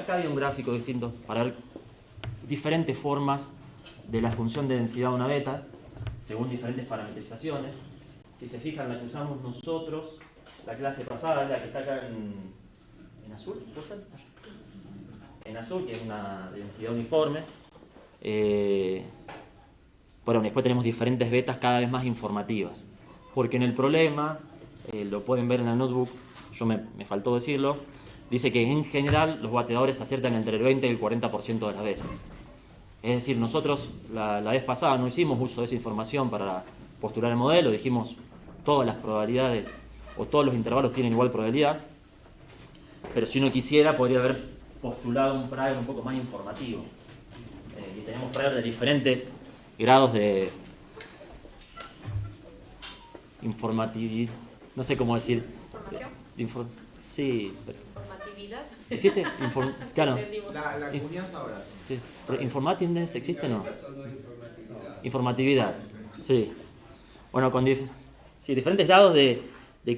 acá hay un gráfico distinto para ver diferentes formas de la función de densidad de una beta, según diferentes parametrizaciones. Si se fijan, la que usamos nosotros, la clase pasada, es la que está acá en azul, ¿puede ser? En azul, que es una densidad uniforme. Bueno, después tenemos diferentes betas cada vez más informativas. Porque en el problema, lo pueden ver en la notebook, me faltó decirlo, dice que en general los bateadores aciertan entre el 20 y el 40% de las veces. Es decir, nosotros la vez pasada no hicimos uso de esa información para postular el modelo, dijimos todas las probabilidades o todos los intervalos tienen igual probabilidad, pero si uno quisiera podría haber postulado un prior un poco más informativo. Y tenemos prior de diferentes grados de informatividad, no sé cómo decir. ¿Información? Sí, pero... ¿Informatividad? ¿Existe? Claro. La cuñas ahora. Sí. ¿Pero informativeness existe o no? Informatividad. Informatividad, sí. Bueno, con diferentes grados de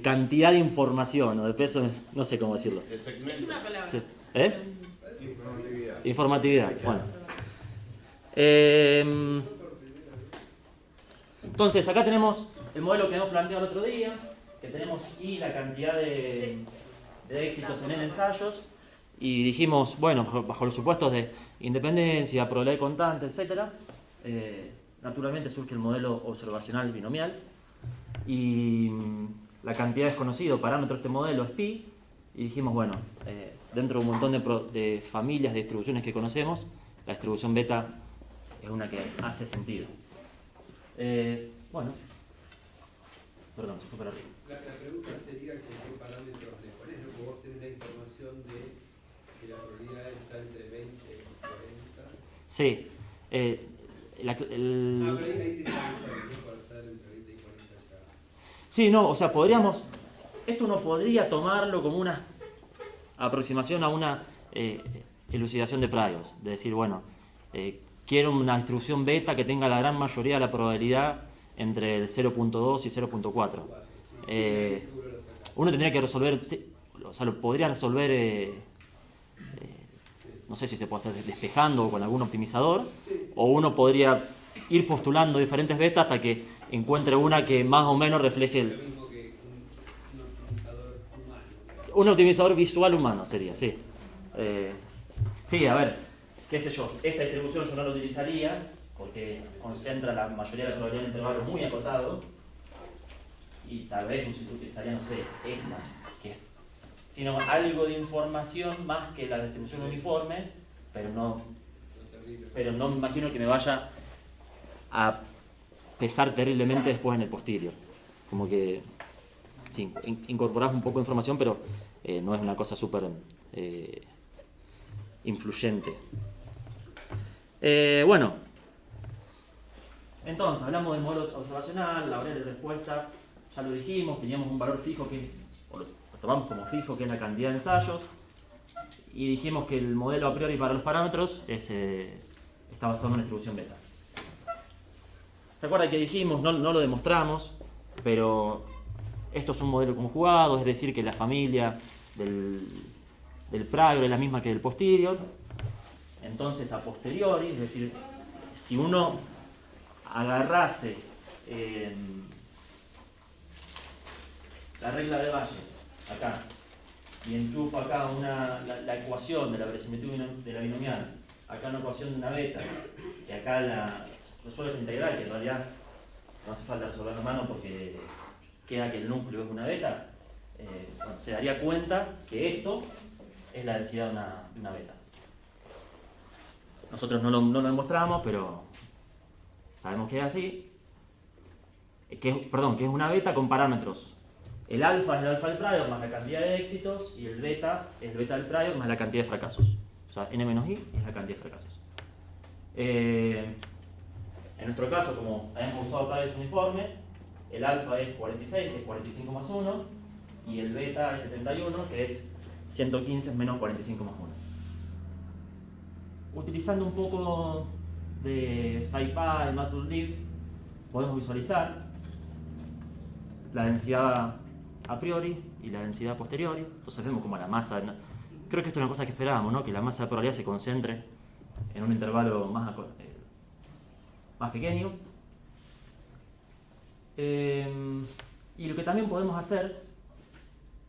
cantidad de información o de peso, no sé cómo decirlo. Es una palabra. Sí. Informatividad. Informatividad, bueno. Entonces, acá tenemos el modelo que hemos planteado el otro día, que tenemos y la cantidad de éxitos en el ensayos, y dijimos, bueno, bajo los supuestos de independencia, probabilidad constante, etc., naturalmente surge el modelo observacional binomial, y la cantidad desconocida, parámetro de este modelo es pi, y dijimos, bueno, dentro de un montón de familias de distribuciones que conocemos, la distribución beta es una que hace sentido. Bueno, perdón, se fue para arriba. La pregunta sería con qué parámetros le pones, ¿no? Porque vos tenés la información de que la probabilidad está entre 20 y 40. Sí. Pero ahí te sale, ¿no? Para saber entre 20 y 40 acá. Sí, no, o sea, podríamos... Esto uno podría tomarlo como una aproximación a una elucidación de priors. De decir, bueno, quiero una distribución beta que tenga la gran mayoría de la probabilidad entre el 0.2 y 0.4. Uno tendría que resolver, o sea, lo podría resolver, no sé si se puede hacer despejando o con algún optimizador, o uno podría ir postulando diferentes betas hasta que encuentre una que más o menos refleje Lo mismo que un optimizador humano. un optimizador visual humano sería, sí. Sí, a ver, qué sé yo, esta distribución yo no la utilizaría porque concentra la mayoría de la probabilidad en intervalo muy acotado, y tal vez utilizaría, no sé, esta, que tiene algo de información más que la distribución uniforme, pero no me imagino que me vaya a pesar terriblemente después en el posterior. Como que, sí, incorporás un poco de información, pero no es una cosa súper influyente. Bueno, entonces hablamos de modelo observacional, la breve respuesta, ya lo dijimos, teníamos un valor fijo que es, o lo tomamos como fijo, que es la cantidad de ensayos, y dijimos que el modelo a priori para los parámetros está basado en una distribución beta. ¿Se acuerdan que dijimos? No lo demostramos, pero esto es un modelo conjugado, es decir, que la familia del prior es la misma que del posterior. Entonces, a posteriori, es decir, si uno agarrase la regla de Bayes acá y enchufa acá la ecuación de la verosimilitud de la binomial, acá una ecuación de una beta, que acá la resuelve esta integral, que en realidad no hace falta resolverlo a mano porque queda que el núcleo es una beta, bueno, se daría cuenta que esto es la densidad de una beta. Nosotros no lo demostramos, pero sabemos que es así. Que es una beta con parámetros. El alfa es el alfa del prior más la cantidad de éxitos, y el beta es el beta del prior más la cantidad de fracasos. O sea, n menos i es la cantidad de fracasos. En nuestro caso, como hemos usado priors uniformes, el alfa es 46, que es 45 más 1, y el beta es 71, que es 115 menos 45 más 1. Utilizando un poco de SciPy, Matplotlib, podemos visualizar la densidad a priori y la densidad a posteriori. Entonces vemos como la masa creo que esto es una cosa que esperábamos, ¿no? Que la masa de probabilidad se concentre en un intervalo más pequeño. Y lo que también podemos hacer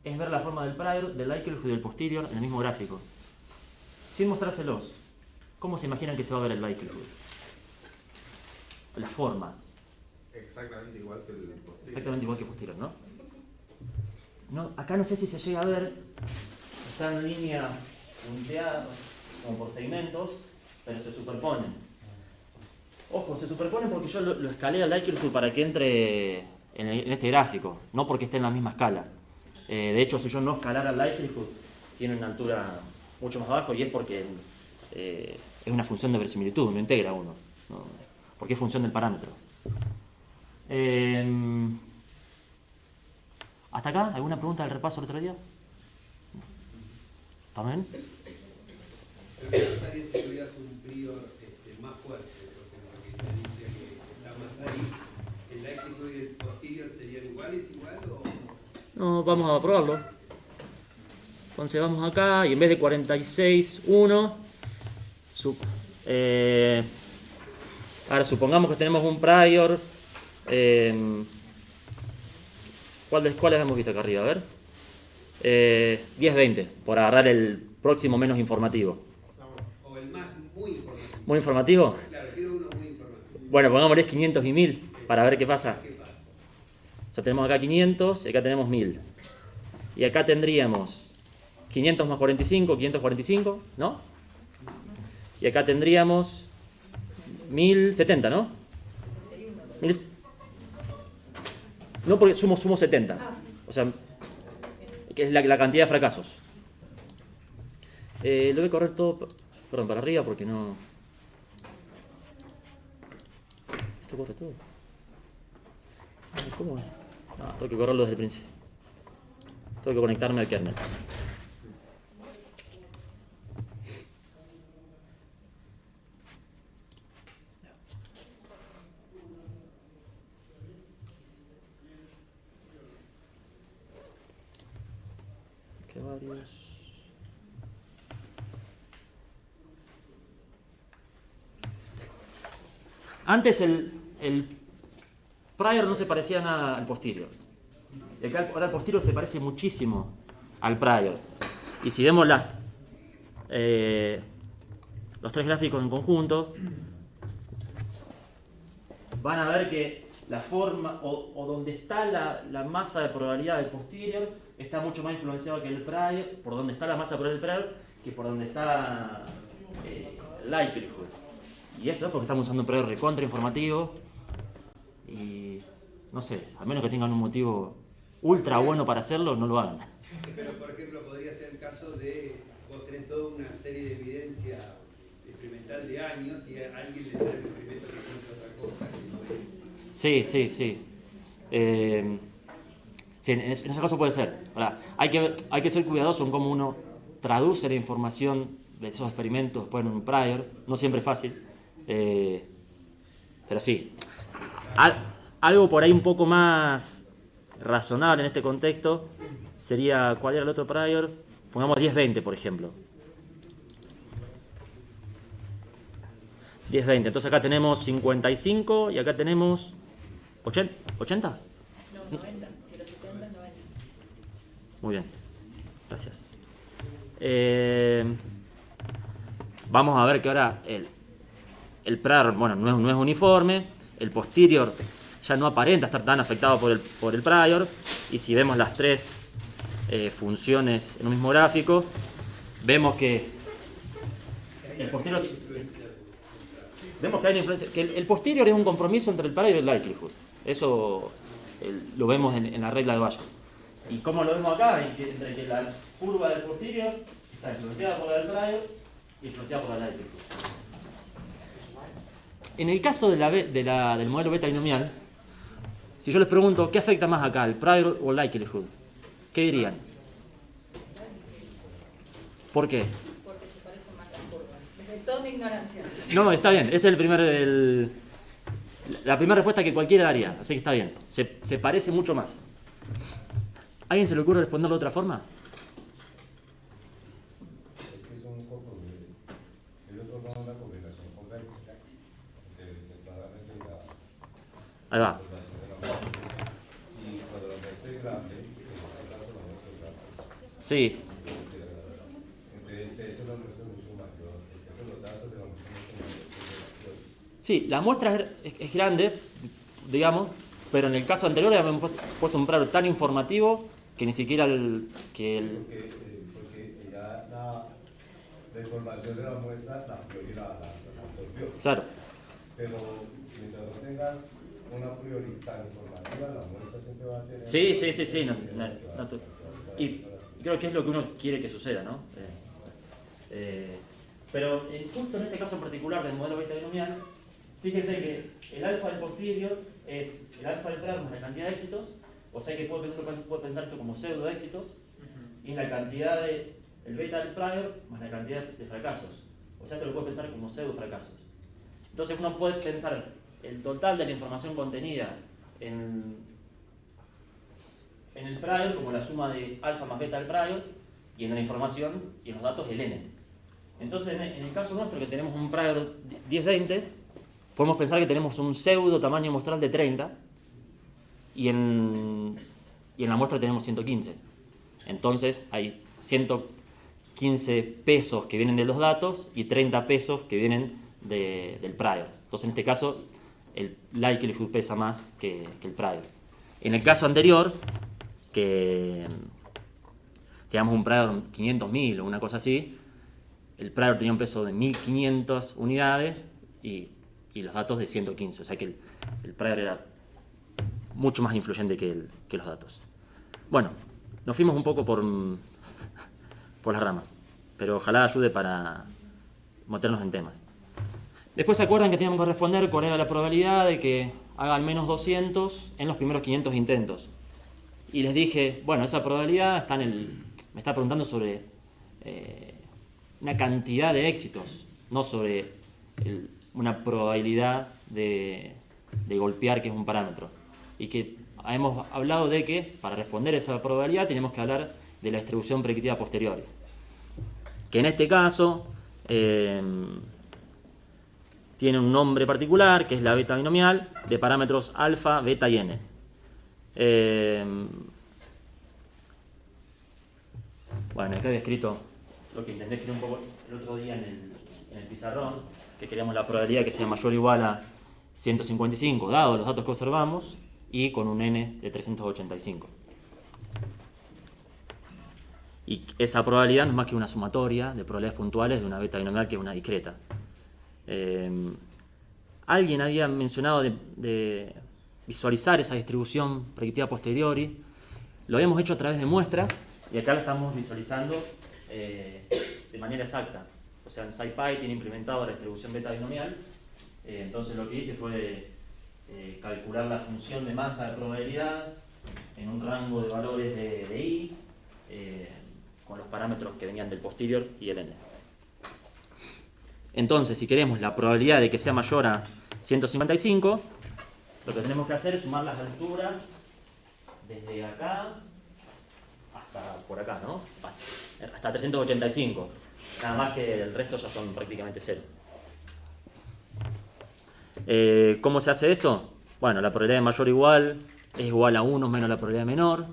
es ver la forma del prior, del likelihood y del posterior en el mismo gráfico. Sin mostrárselos, ¿cómo se imaginan que se va a ver el likelihood? La forma. Exactamente igual que el posterior. Exactamente igual que posterior, ¿no? Acá no sé si se llega a ver, está en línea punteada, como por segmentos, pero se superponen. Ojo, se superponen porque yo lo escalé al likelihood para que entre en este gráfico, no porque esté en la misma escala. De hecho, si yo no escalara el likelihood, tiene una altura mucho más abajo y es porque es una función de verosimilitud, no integra uno, ¿no? Porque es función del parámetro. ¿Hasta acá? ¿Alguna pregunta del repaso del otro día? ¿También? Pero es necesario si tuvieras un prior más fuerte, porque se dice que está más ahí. ¿El likelihood y el posterior serían igual o...? No, vamos a probarlo. Entonces vamos acá y en vez de 46, 1. Ahora supongamos que tenemos un prior. ¿Cuáles hemos visto acá arriba? A ver. 10, 20, por agarrar el próximo menos informativo. O el más muy informativo. ¿Muy informativo? Claro, quiero uno muy informativo. Bueno, pongámosle 500 y 1000 para ver qué pasa. ¿Qué pasa? O sea, tenemos acá 500 y acá tenemos 1000. Y acá tendríamos 500 más 45, 545, ¿no? Y acá tendríamos 1070, ¿no? No, porque sumo 70. O sea, que es la cantidad de fracasos. Lo voy a correr todo, perdón, para arriba porque no... Esto corre todo. ¿Cómo es? No, tengo que correrlo desde el principio. Tengo que conectarme al kernel. Que varios. Antes el prior no se parecía nada al posterior. Ahora el posterior se parece muchísimo al prior. Y si vemos los tres gráficos en conjunto, van a ver que la forma o donde está la masa de probabilidad del posterior está mucho más influenciado que el prior, por donde está la masa de probabilidad del prior, que por donde está likelihood. Y eso es porque estamos usando un prior recontra informativo y no sé, a menos que tengan un motivo ultra bueno para hacerlo, no lo hagan. Pero, por ejemplo, podría ser el caso de vos tenés toda una serie de evidencia experimental de años y a alguien le sale el experimento que encuentra otra cosa que no es. Sí. Sí, en ese caso puede ser. Ahora, hay que ser cuidadoso en cómo uno traduce la información de esos experimentos después en un prior. No siempre es fácil. Pero sí. Algo por ahí un poco más razonable en este contexto sería, ¿cuál era el otro prior? Pongamos 10-20, por ejemplo. 10-20. Entonces acá tenemos 55 y acá tenemos 80. No, 90. Si los 70 es 90. Muy bien. Gracias. Vamos a ver que ahora el prior, bueno, no es uniforme. El posterior ya no aparenta estar tan afectado por el prior. Y si vemos las tres funciones en un mismo gráfico, vemos que el posterior... Vemos que hay una influencia, que el posterior es un compromiso entre el prior y el likelihood. Eso lo vemos en la regla de Bayes. ¿Y cómo lo vemos acá? Entre que la curva del posterior está influenciada por la del prior y influenciada por la likelihood. En el caso del modelo beta binomial, si yo les pregunto ¿qué afecta más acá, el prior o el likelihood? ¿Qué dirían? ¿Por qué? Porque se parecen más las curvas. Desde toda mi ignorancia. No, está bien. Esa es la primera respuesta que cualquiera daría. Así que está bien. Se parece mucho más. ¿A alguien se le ocurre responderlo de otra forma? Ahí va. Y cuando lo muestre grande, en este caso lo muestre grande. Sí, Entonces el peso lo muestra mucho mayor, el peso de los datos de la muestra mucho mayor que el de la teoría. sí, la muestra es grande, digamos, pero en el caso anterior habíamos puesto un prior tan informativo que ni siquiera Porque ya la información de la muestra la priori la absorbió. Claro, Pero mientras no tengas una priori tan informativa, la muestra siempre va a tener... sí, y creo que es lo que uno quiere que suceda, ¿no? Pero justo en este caso en particular del modelo beta binomial, fíjense que el alfa del posterior es el alfa del prior más la cantidad de éxitos, o sea que uno puede pensar esto como pseudo éxitos, y es la cantidad de el beta del prior más la cantidad de fracasos. O sea, esto lo puede pensar como pseudo fracasos. Entonces uno puede pensar el total de la información contenida en el prior como la suma de alfa más beta del prior, y en la información y en los datos el n. Entonces en el caso nuestro que tenemos un prior 10-20, podemos pensar que tenemos un pseudo tamaño muestral de 30 y en la muestra tenemos 115. Entonces hay 115 pesos que vienen de los datos y 30 pesos que vienen del prior. Entonces en este caso el likelihood pesa más que el prior. En el caso anterior, que teníamos un prior 500.000 o una cosa así, el prior tenía un peso de 1500 unidades y los datos de 115. O sea que el prior era mucho más influyente que los datos. Bueno, nos fuimos un poco por las ramas, pero ojalá ayude para meternos en temas. Después se acuerdan que teníamos que responder cuál era la probabilidad de que haga al menos 200 en los primeros 500 intentos. Y les dije, bueno, esa probabilidad está me está preguntando sobre una cantidad de éxitos, no sobre una probabilidad de golpear, que es un parámetro. Y que hemos hablado de que para responder esa probabilidad tenemos que hablar de la distribución predictiva posterior, que en este caso tiene un nombre particular, que es la beta binomial, de parámetros alfa, beta y n. Bueno, acá había escrito lo que intenté escribir un poco el otro día en el pizarrón, que queríamos la probabilidad que sea mayor o igual a 155, dado los datos que observamos, y con un n de 385. Y esa probabilidad no es más que una sumatoria de probabilidades puntuales de una beta binomial que es una discreta. Alguien había mencionado de visualizar esa distribución predictiva posteriori. Lo habíamos hecho a través de muestras y acá la estamos visualizando de manera exacta. O sea, en SciPy tiene implementado la distribución beta binomial. Entonces lo que hice fue calcular la función de masa de probabilidad en un rango de valores de i con los parámetros que venían del posterior y el n. Entonces, si queremos la probabilidad de que sea mayor a 155, lo que tenemos que hacer es sumar las alturas desde acá hasta por acá, ¿no? Hasta 385. Nada más que el resto ya son prácticamente cero. ¿Cómo se hace eso? Bueno, la probabilidad de mayor o igual es igual a 1 menos la probabilidad de menor,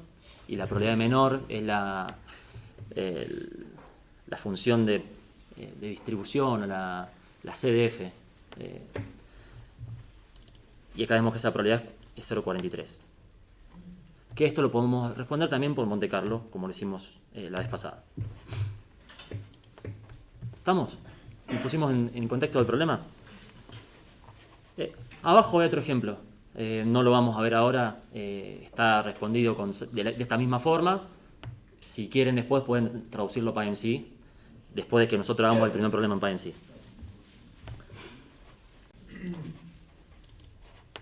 y la probabilidad de menor es la función de distribución o la CDF. Y acá vemos que esa probabilidad es 0,43. Que esto lo podemos responder también por Monte Carlo, como lo hicimos la vez pasada. ¿Estamos? ¿Nos pusimos en contexto del problema? Abajo hay otro ejemplo. No lo vamos a ver ahora. Está respondido de esta misma forma. Si quieren después pueden traducirlo para PyMC, después de que nosotros hagamos el primer problema en PyMC.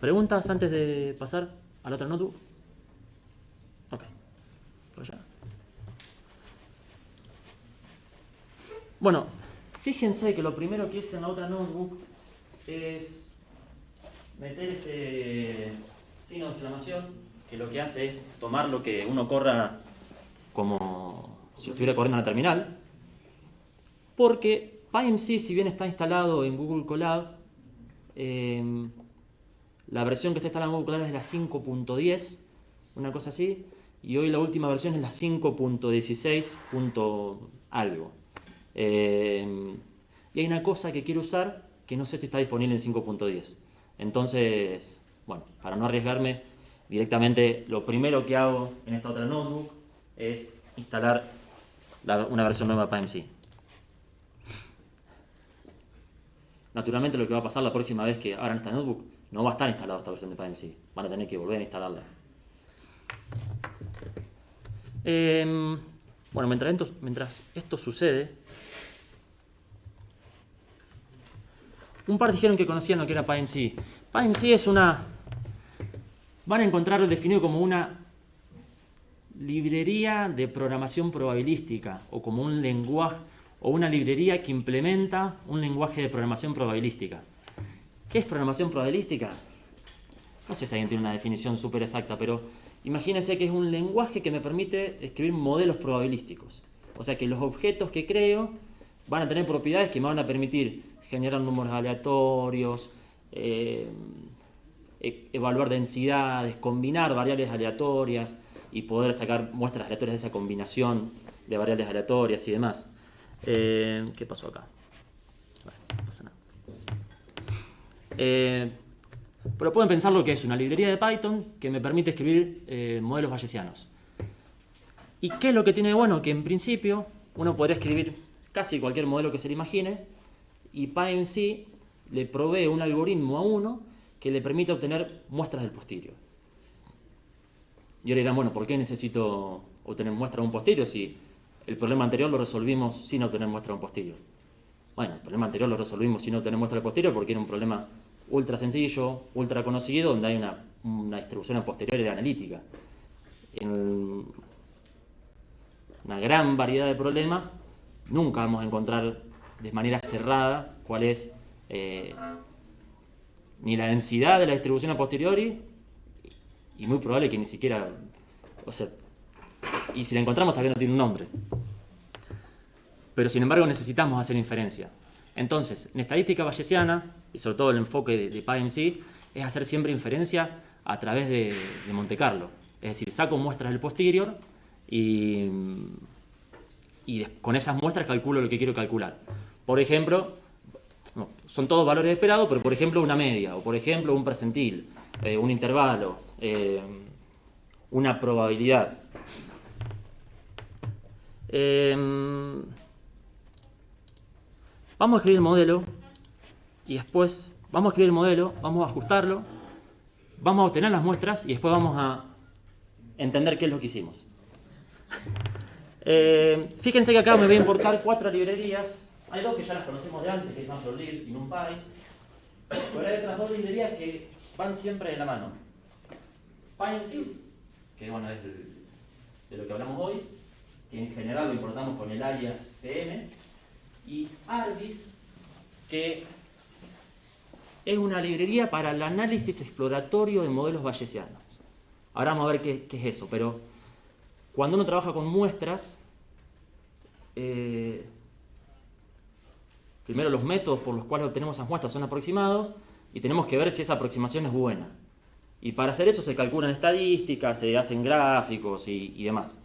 ¿Preguntas antes de pasar a la otra notebook? Ok. Por allá. Bueno, fíjense que lo primero que hice en la otra notebook es meter este signo de exclamación, que lo que hace es tomar lo que uno corra como si estuviera corriendo en la terminal, porque PyMC, si bien está instalado en Google Colab, La versión que está instalada en Google Cloud es la 5.10, una cosa así, y hoy la última versión es la 5.16. Algo. Y hay una cosa que quiero usar que no sé si está disponible en 5.10. Entonces, bueno, para no arriesgarme, directamente lo primero que hago en esta otra notebook es instalar una versión nueva de PyMC. Naturalmente lo que va a pasar la próxima vez que abran esta notebook, no va a estar instalada esta versión de PyMC. Van a tener que volver a instalarla. Bueno, mientras esto sucede, un par dijeron que conocían lo que era PyMC. PyMC es van a encontrarlo definido como una librería de programación probabilística o como un lenguaje o una librería que implementa un lenguaje de programación probabilística. ¿Qué es programación probabilística? No sé si alguien tiene una definición súper exacta, pero imagínense que es un lenguaje que me permite escribir modelos probabilísticos. O sea que los objetos que creo van a tener propiedades que me van a permitir generar números aleatorios, evaluar densidades, combinar variables aleatorias y poder sacar muestras aleatorias de esa combinación de variables aleatorias y demás. ¿Qué pasó acá? Bueno, no pasa nada. Pero pueden pensar lo que es una librería de Python que me permite escribir modelos bayesianos. ¿Y qué es lo que tiene de bueno? Que en principio uno podría escribir casi cualquier modelo que se le imagine y PyMC le provee un algoritmo a uno que le permite obtener muestras del posterior. Y ahora dirán, bueno, ¿por qué necesito obtener muestras de un posterior si el problema anterior lo resolvimos sin obtener muestras de un posterior? Bueno, el problema anterior lo resolvimos sin obtener muestras de posterior porque era un problema ultra sencillo, ultra conocido, donde hay una distribución a posteriori analítica. En una gran variedad de problemas nunca vamos a encontrar de manera cerrada cuál es ni la densidad de la distribución a posteriori y muy probable que ni siquiera, o sea, y si la encontramos también no tiene un nombre. Pero sin embargo necesitamos hacer inferencia. Entonces, en estadística bayesiana, y sobre todo el enfoque de PyMC, es hacer siempre inferencia a través de Monte Carlo. Es decir, saco muestras del posterior y con esas muestras calculo lo que quiero calcular. Por ejemplo, no, son todos valores esperados, pero por ejemplo una media, o por ejemplo un percentil, un intervalo, una probabilidad. Vamos a escribir el modelo y después vamos a escribir el modelo, vamos a ajustarlo, vamos a obtener las muestras y después vamos a entender qué es lo que hicimos. Fíjense que acá me voy a importar 4 librerías. Hay 2 que ya las conocemos de antes, que es Matplotlib y NumPy. Pero hay otras 2 librerías que van siempre de la mano. PyMC, que bueno, es de lo que hablamos hoy, que en general lo importamos con el alias PM. Y Arbis, que es una librería para el análisis exploratorio de modelos bayesianos. Ahora vamos a ver qué es eso, pero cuando uno trabaja con muestras, primero los métodos por los cuales obtenemos esas muestras son aproximados y tenemos que ver si esa aproximación es buena. Y para hacer eso se calculan estadísticas, se hacen gráficos y demás.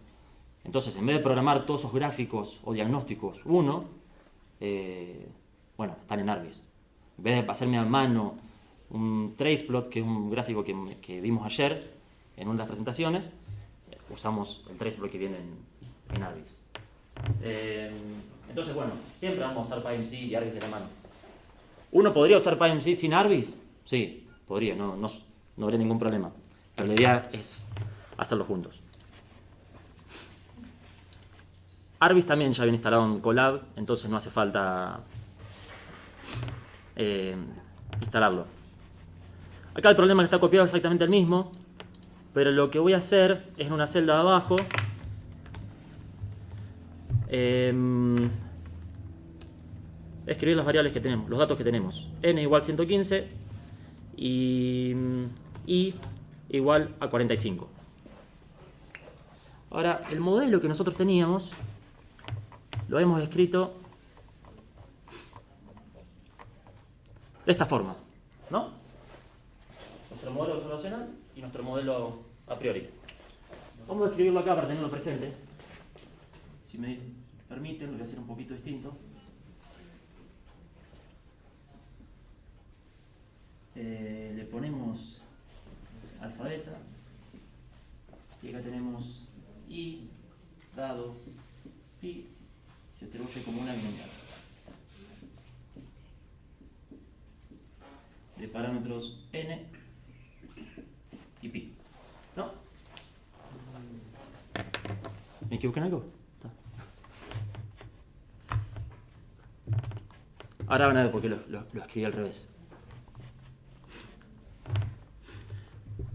Entonces, en vez de programar todos esos gráficos o diagnósticos bueno, están en Arbis. En vez de hacerme a mano un traceplot, que es un gráfico que vimos ayer en una de las presentaciones, usamos el traceplot que viene en Arbis. Entonces, bueno, siempre vamos a usar PyMC y Arbis de la mano. ¿Uno podría usar PyMC sin Arbis? Sí, podría, no habría ningún problema. Pero la idea es hacerlo juntos. Arbis también ya viene instalado en Colab, entonces no hace falta instalarlo. Acá el problema es que está copiado exactamente el mismo, pero lo que voy a hacer es en una celda de abajo escribir las variables que tenemos, los datos que tenemos. N igual 115 y I igual a 45. Ahora, el modelo que nosotros teníamos lo hemos escrito de esta forma, ¿no? nuestro modelo observacional y nuestro modelo a priori. Vamos a escribirlo acá para tenerlo presente. Si me permiten, lo voy a hacer un poquito distinto. Le ponemos alfa beta y acá tenemos i dado pi, se atribuye como una binomial de parámetros n y pi. ¿No? ¿Me equivoqué en algo? Está. Ahora van a ver por qué lo escribí al revés.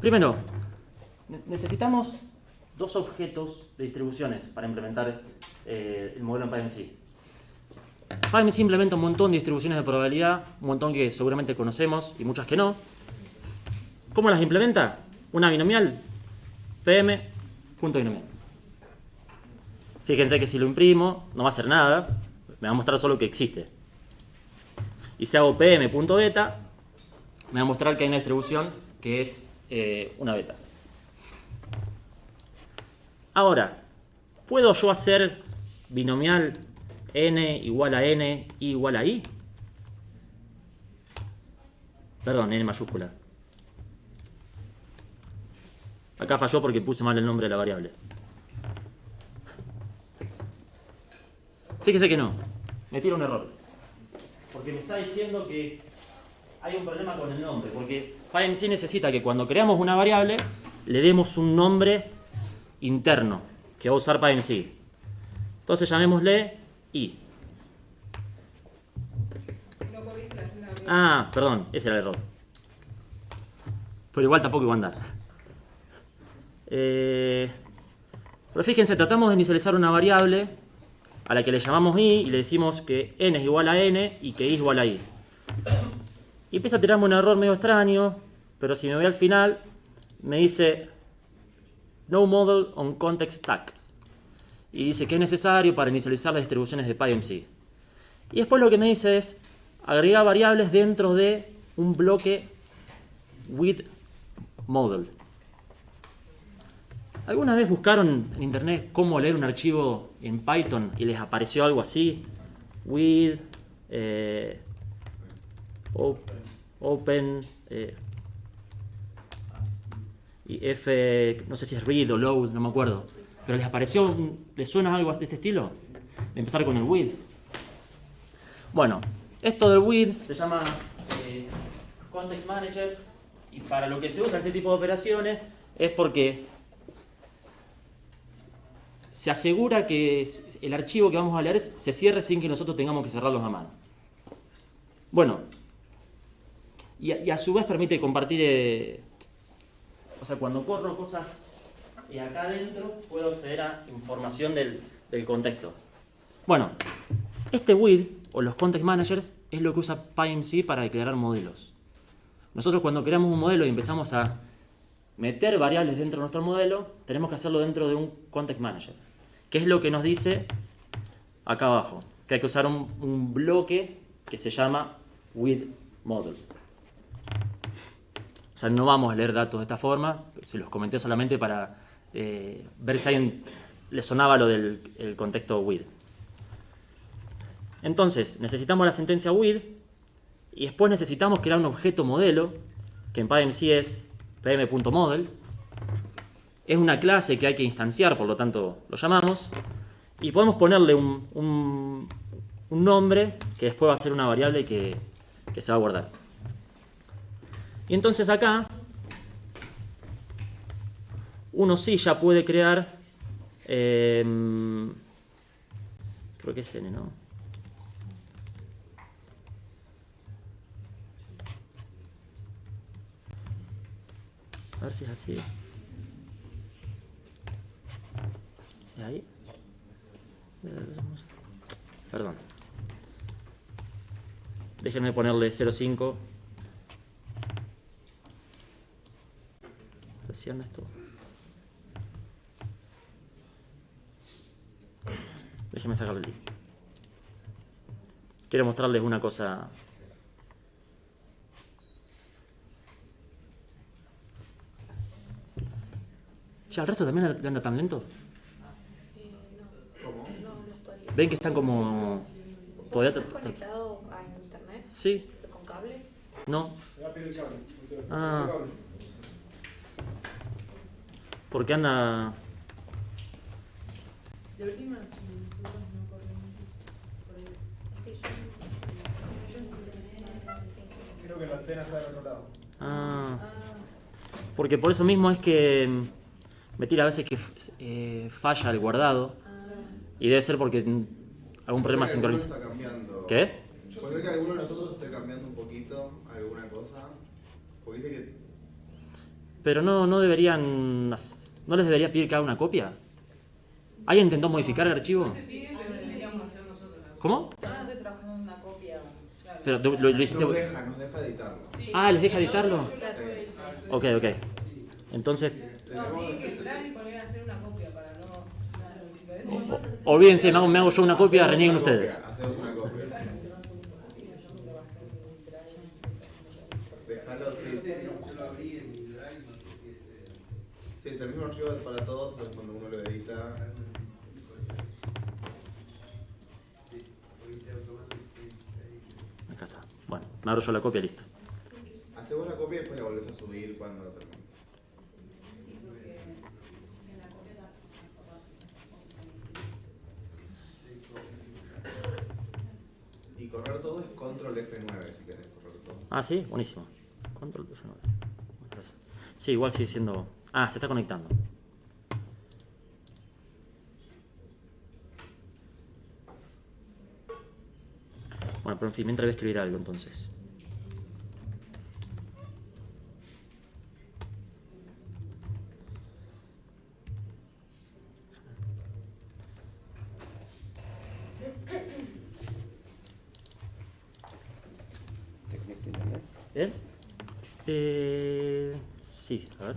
Primero, necesitamos dos objetos de distribuciones para implementar el modelo en PyMC. PyMC implementa un montón de distribuciones de probabilidad, un montón que seguramente conocemos y muchas que no. ¿Cómo las implementa? Una binomial, pm.binomial. Fíjense que si lo imprimo no va a hacer nada, me va a mostrar solo que existe. Y si hago pm.beta, me va a mostrar que hay una distribución que es una beta. Ahora, ¿puedo yo hacer binomial n igual a n, i igual a i? Perdón, n mayúscula. Acá falló porque puse mal el nombre de la variable. Fíjese que no, me tira un error. Porque me está diciendo que hay un problema con el nombre. Porque PyMC necesita que cuando creamos una variable le demos un nombre interno que va a usar PyMC. Entonces llamémosle i. No corriste la segunda vez. Ah, perdón, ese era el error. Pero igual tampoco iba a andar. Pero fíjense, tratamos de inicializar una variable a la que le llamamos i y le decimos que n es igual a n y que i es igual a i. Y empieza a tirarme un error medio extraño, pero si me voy al final, me dice no model on context stack. Y dice que es necesario para inicializar las distribuciones de PyMC. Y después lo que me dice es agregar variables dentro de un bloque with model. ¿Alguna vez buscaron en internet cómo leer un archivo en Python y les apareció algo así? With open y f, no sé si es read o load, no me acuerdo. Pero les apareció, ¿les suena algo de este estilo? De empezar con el with. Bueno, esto del with se llama context manager y para lo que se usa este tipo de operaciones es porque se asegura que el archivo que vamos a leer se cierre sin que nosotros tengamos que cerrarlos a mano. Bueno, y a su vez permite compartir, o sea, cuando corro cosas acá adentro puedo acceder a información del contexto. Bueno, este with o los context managers es lo que usa PyMC para declarar modelos. Nosotros cuando creamos un modelo y empezamos a meter variables dentro de nuestro modelo, tenemos que hacerlo dentro de un context manager. ¿Qué es lo que nos dice acá abajo? Que hay que usar un bloque que se llama with model. O sea, no vamos a leer datos de esta forma, se los comenté solamente para ver si a alguien le sonaba lo del el contexto with. Entonces, necesitamos la sentencia with y después necesitamos crear un objeto modelo, que en PyMC es pm.model. Es una clase que hay que instanciar, por lo tanto lo llamamos. Y podemos ponerle un nombre que después va a ser una variable que se va a guardar. Y entonces acá uno sí ya puede crear, creo que es n, ¿no? A ver si es así. ¿Es ahí? Perdón. Déjenme ponerle 0.5. Si anda esto. Déjenme sacarle el link. Quiero mostrarles una cosa. Che, ¿al resto también le anda tan lento? ¿Cómo? No estoy. ¿Ven que están como... todavía ¿Estás conectado a internet? Sí, ¿Con cable? no. Me va a pedir el cable. Ah. Ese cable. Porque anda... De última, si nosotros no corremos por el... Creo que la antena está del otro lado. Ah. Porque por eso mismo es que me tira a veces que falla el guardado. Y debe ser porque algún problema de Puede que alguno sincronización. está cambiando. ¿Qué? Puede ser que alguno de nosotros esté cambiando un poquito alguna cosa. Porque dice que Pero no deberían... ¿No les debería pedir que haga una copia? ¿Alguien intentó modificar el archivo? ¿Cómo? Yo no estoy trabajando en una copia. Pero lo hiciste... nos deja editarlo. Ah, ¿les deja editarlo? O sea, Ok. Entonces, No, tienen que entrar y poner a hacer una copia para no modificar. olvídense, me hago yo una copia, renieguen ustedes. Hacemos una copia. Déjalo, sí. Yo lo abrí en mi drive, no sé si es... Sí, es el mismo archivo para todos, pero cuando uno lo edita. Sí, porque hice automático, sí. Acá está. Bueno, me abro yo la copia, listo. Hacemos la copia y después la volvés a subir cuando lo termines. Y correr todo es control F9 si querés correr todo. Ah, sí, buenísimo. Control F9. Bueno, gracias. Sí, igual sigue siendo... Ah, se está conectando. Bueno, pero en fin, mientras voy a escribir algo entonces. ¿Te conecta a internet? ¿Bien? Sí, a ver.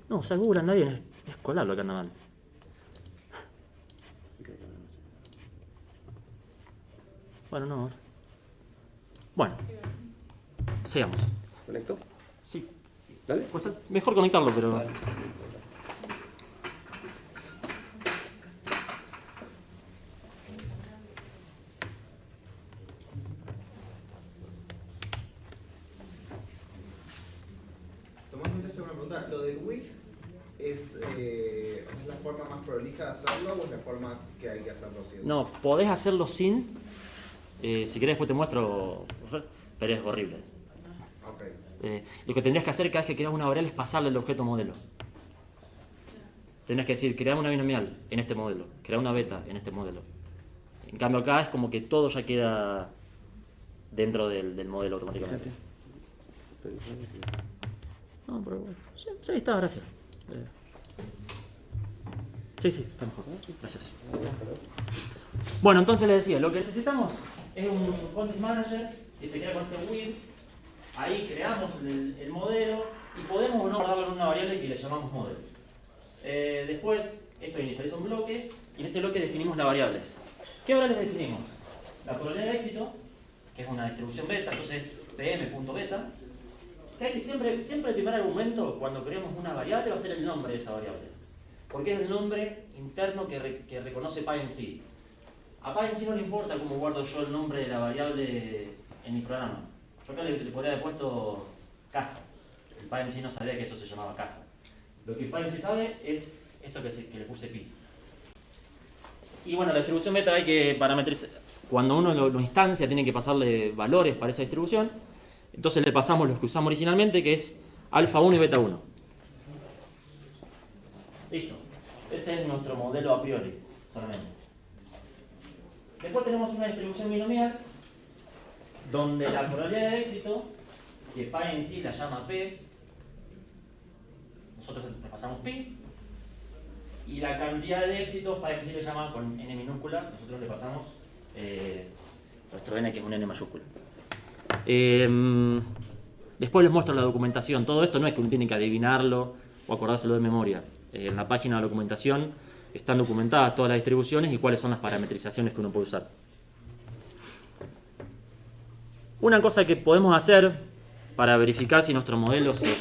No, o sea, Google anda bien, es colar lo que anda mal. Bueno, no. Bueno, sigamos. ¿Conecto? Sí, Dale. pues mejor conectarlo, pero... Dale. Tomás, me te una pregunta. ¿Lo del with es la forma más prolija de hacerlo o es la forma que hay que hacerlo? Si es? No, podés hacerlo sin. Si querés después te muestro, pero es horrible. Ok. Lo que tendrías que hacer cada vez que creas una variable es pasarle el objeto modelo. Tendrías que decir, crear una binomial en este modelo, crear una beta en este modelo. En cambio acá es como que todo ya queda dentro del modelo automáticamente. No, pero bueno. Sí, está, gracias. Sí, está mejor. Gracias. Bueno, entonces les decía, lo que necesitamos es un context manager que se crea con este with. Ahí creamos el modelo y podemos o no guardarlo en una variable que le llamamos modelo. Después, esto inicializa un bloque y en este bloque definimos las variables. ¿Qué variables definimos? La probabilidad de éxito, que es una distribución beta, entonces pm.beta. Que hay que siempre el primer argumento cuando creemos una variable va a ser el nombre de esa variable. Porque es el nombre interno que reconoce PyMC. A PyMC no le importa cómo guardo yo el nombre de la variable en mi programa. Yo acá le podría haber puesto casa. El PyMC no sabía que eso se llamaba casa. Lo que PyMC sabe es esto que le puse pi. Y bueno, la distribución beta hay que parametrizar. Cuando uno lo instancia, tiene que pasarle valores para esa distribución. Entonces le pasamos los que usamos originalmente, que es alfa 1 y beta 1. Listo. Ese es nuestro modelo a priori, solamente. Después tenemos una distribución binomial, donde la probabilidad de éxito, que pi en sí la llama p, nosotros le pasamos pi, y la cantidad de éxitos, pi en sí le llama con n minúscula, nosotros le pasamos nuestro n, que es un n mayúscula. Después les muestro la documentación. Todo esto no es que uno tiene que adivinarlo o acordárselo de memoria. En la página de la documentación están documentadas todas las distribuciones y cuáles son las parametrizaciones que uno puede usar. Una cosa que podemos hacer para verificar si nuestro modelo se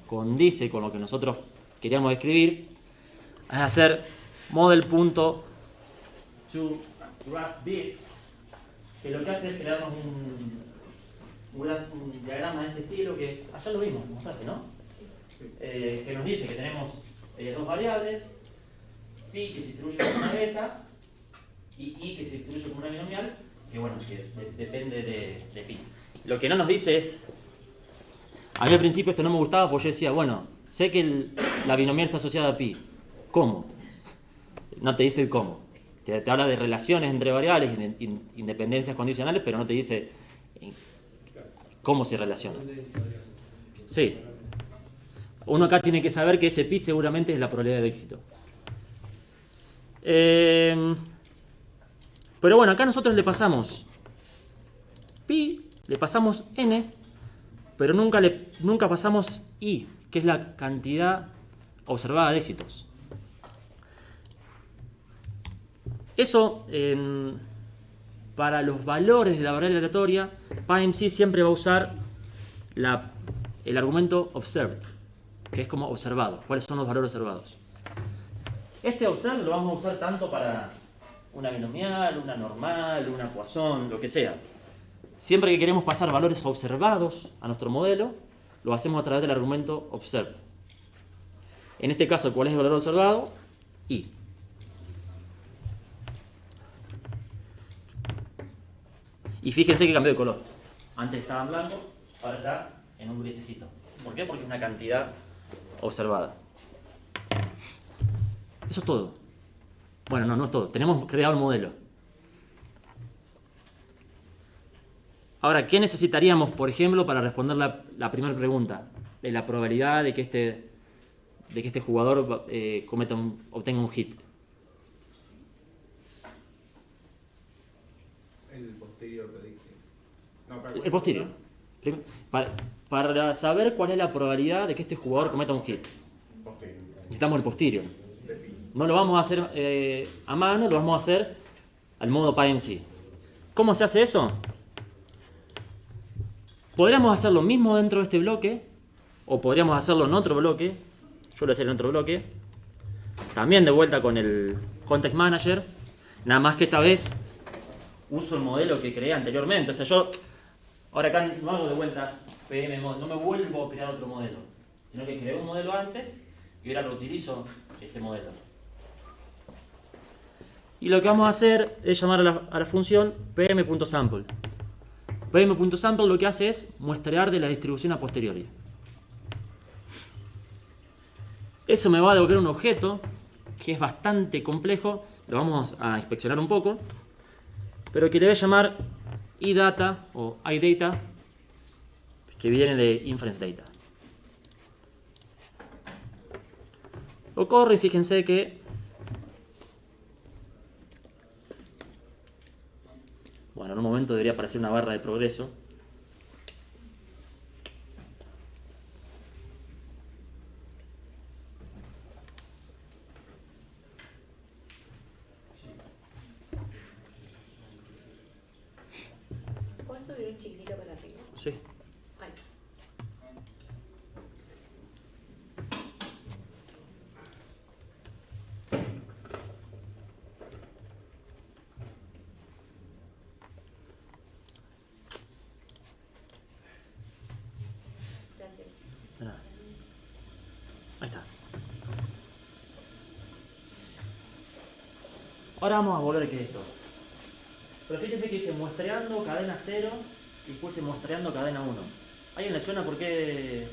condice con lo que nosotros queríamos escribir es hacer model.toGraphThis, que lo que hace es crearnos un diagrama de este estilo que allá lo vimos, mostraste, ¿no? Que nos dice que tenemos dos variables, pi que se distribuye como una beta y i que se distribuye como una binomial, que bueno, que depende de pi. Lo que no nos dice es, a mí al principio esto no me gustaba porque yo decía, bueno, sé que la binomial está asociada a pi, ¿cómo? No te dice el cómo. Te habla de relaciones entre variables y de independencias condicionales, pero no te dice cómo se relacionan. Sí. Uno acá tiene que saber que ese pi seguramente es la probabilidad de éxito. Pero bueno, acá nosotros le pasamos pi, le pasamos n, pero nunca pasamos i, que es la cantidad observada de éxitos. Eso, para los valores de la variable aleatoria, PyMC siempre va a usar el argumento observed, que es como observado. ¿Cuáles son los valores observados? Este observed lo vamos a usar tanto para una binomial, una normal, una Poisson, lo que sea. Siempre que queremos pasar valores observados a nuestro modelo, lo hacemos a través del argumento observed. En este caso, ¿cuál es el valor observado? I. Y fíjense que cambió de color. Antes estaba en blanco, ahora está en un grisecito. ¿Por qué? Porque es una cantidad observada. Eso es todo. Bueno, no es todo. Tenemos creado el modelo. Ahora, ¿qué necesitaríamos, por ejemplo, para responder la primera pregunta? De la probabilidad de que este jugador obtenga un hit. El posterior predictive. No, El posterior. Para saber cuál es la probabilidad de que este jugador cometa un hit, necesitamos el posterior. No lo vamos a hacer a mano, lo vamos a hacer al modo PyMC. ¿Cómo se hace eso? Podríamos hacer lo mismo dentro de este bloque, o podríamos hacerlo en otro bloque. Yo lo voy a hacer en otro bloque. También de vuelta con el Context Manager. Nada más que esta vez uso el modelo que creé anteriormente. O sea, yo ahora acá no hago de vuelta PM Model, no me vuelvo a crear otro modelo, sino que creé un modelo antes y ahora reutilizo ese modelo. Y lo que vamos a hacer es llamar a la función pm.sample. pm.sample lo que hace es muestrear de la distribución a posteriori. Eso me va a devolver un objeto que es bastante complejo, lo vamos a inspeccionar un poco, pero que le voy a llamar iData o iData, que viene de Inference Data. Ocurre, y fíjense que bueno, en un momento debería aparecer una barra de progreso. ¿Puedes subir un chiquitito para arriba? Sí. Ahí. Gracias. De nada. Ahí está. Ahora vamos a volver a que esto. Pero fíjense que dice muestreando cadena 0 y puse muestreando cadena 1. ¿A alguien le suena por qué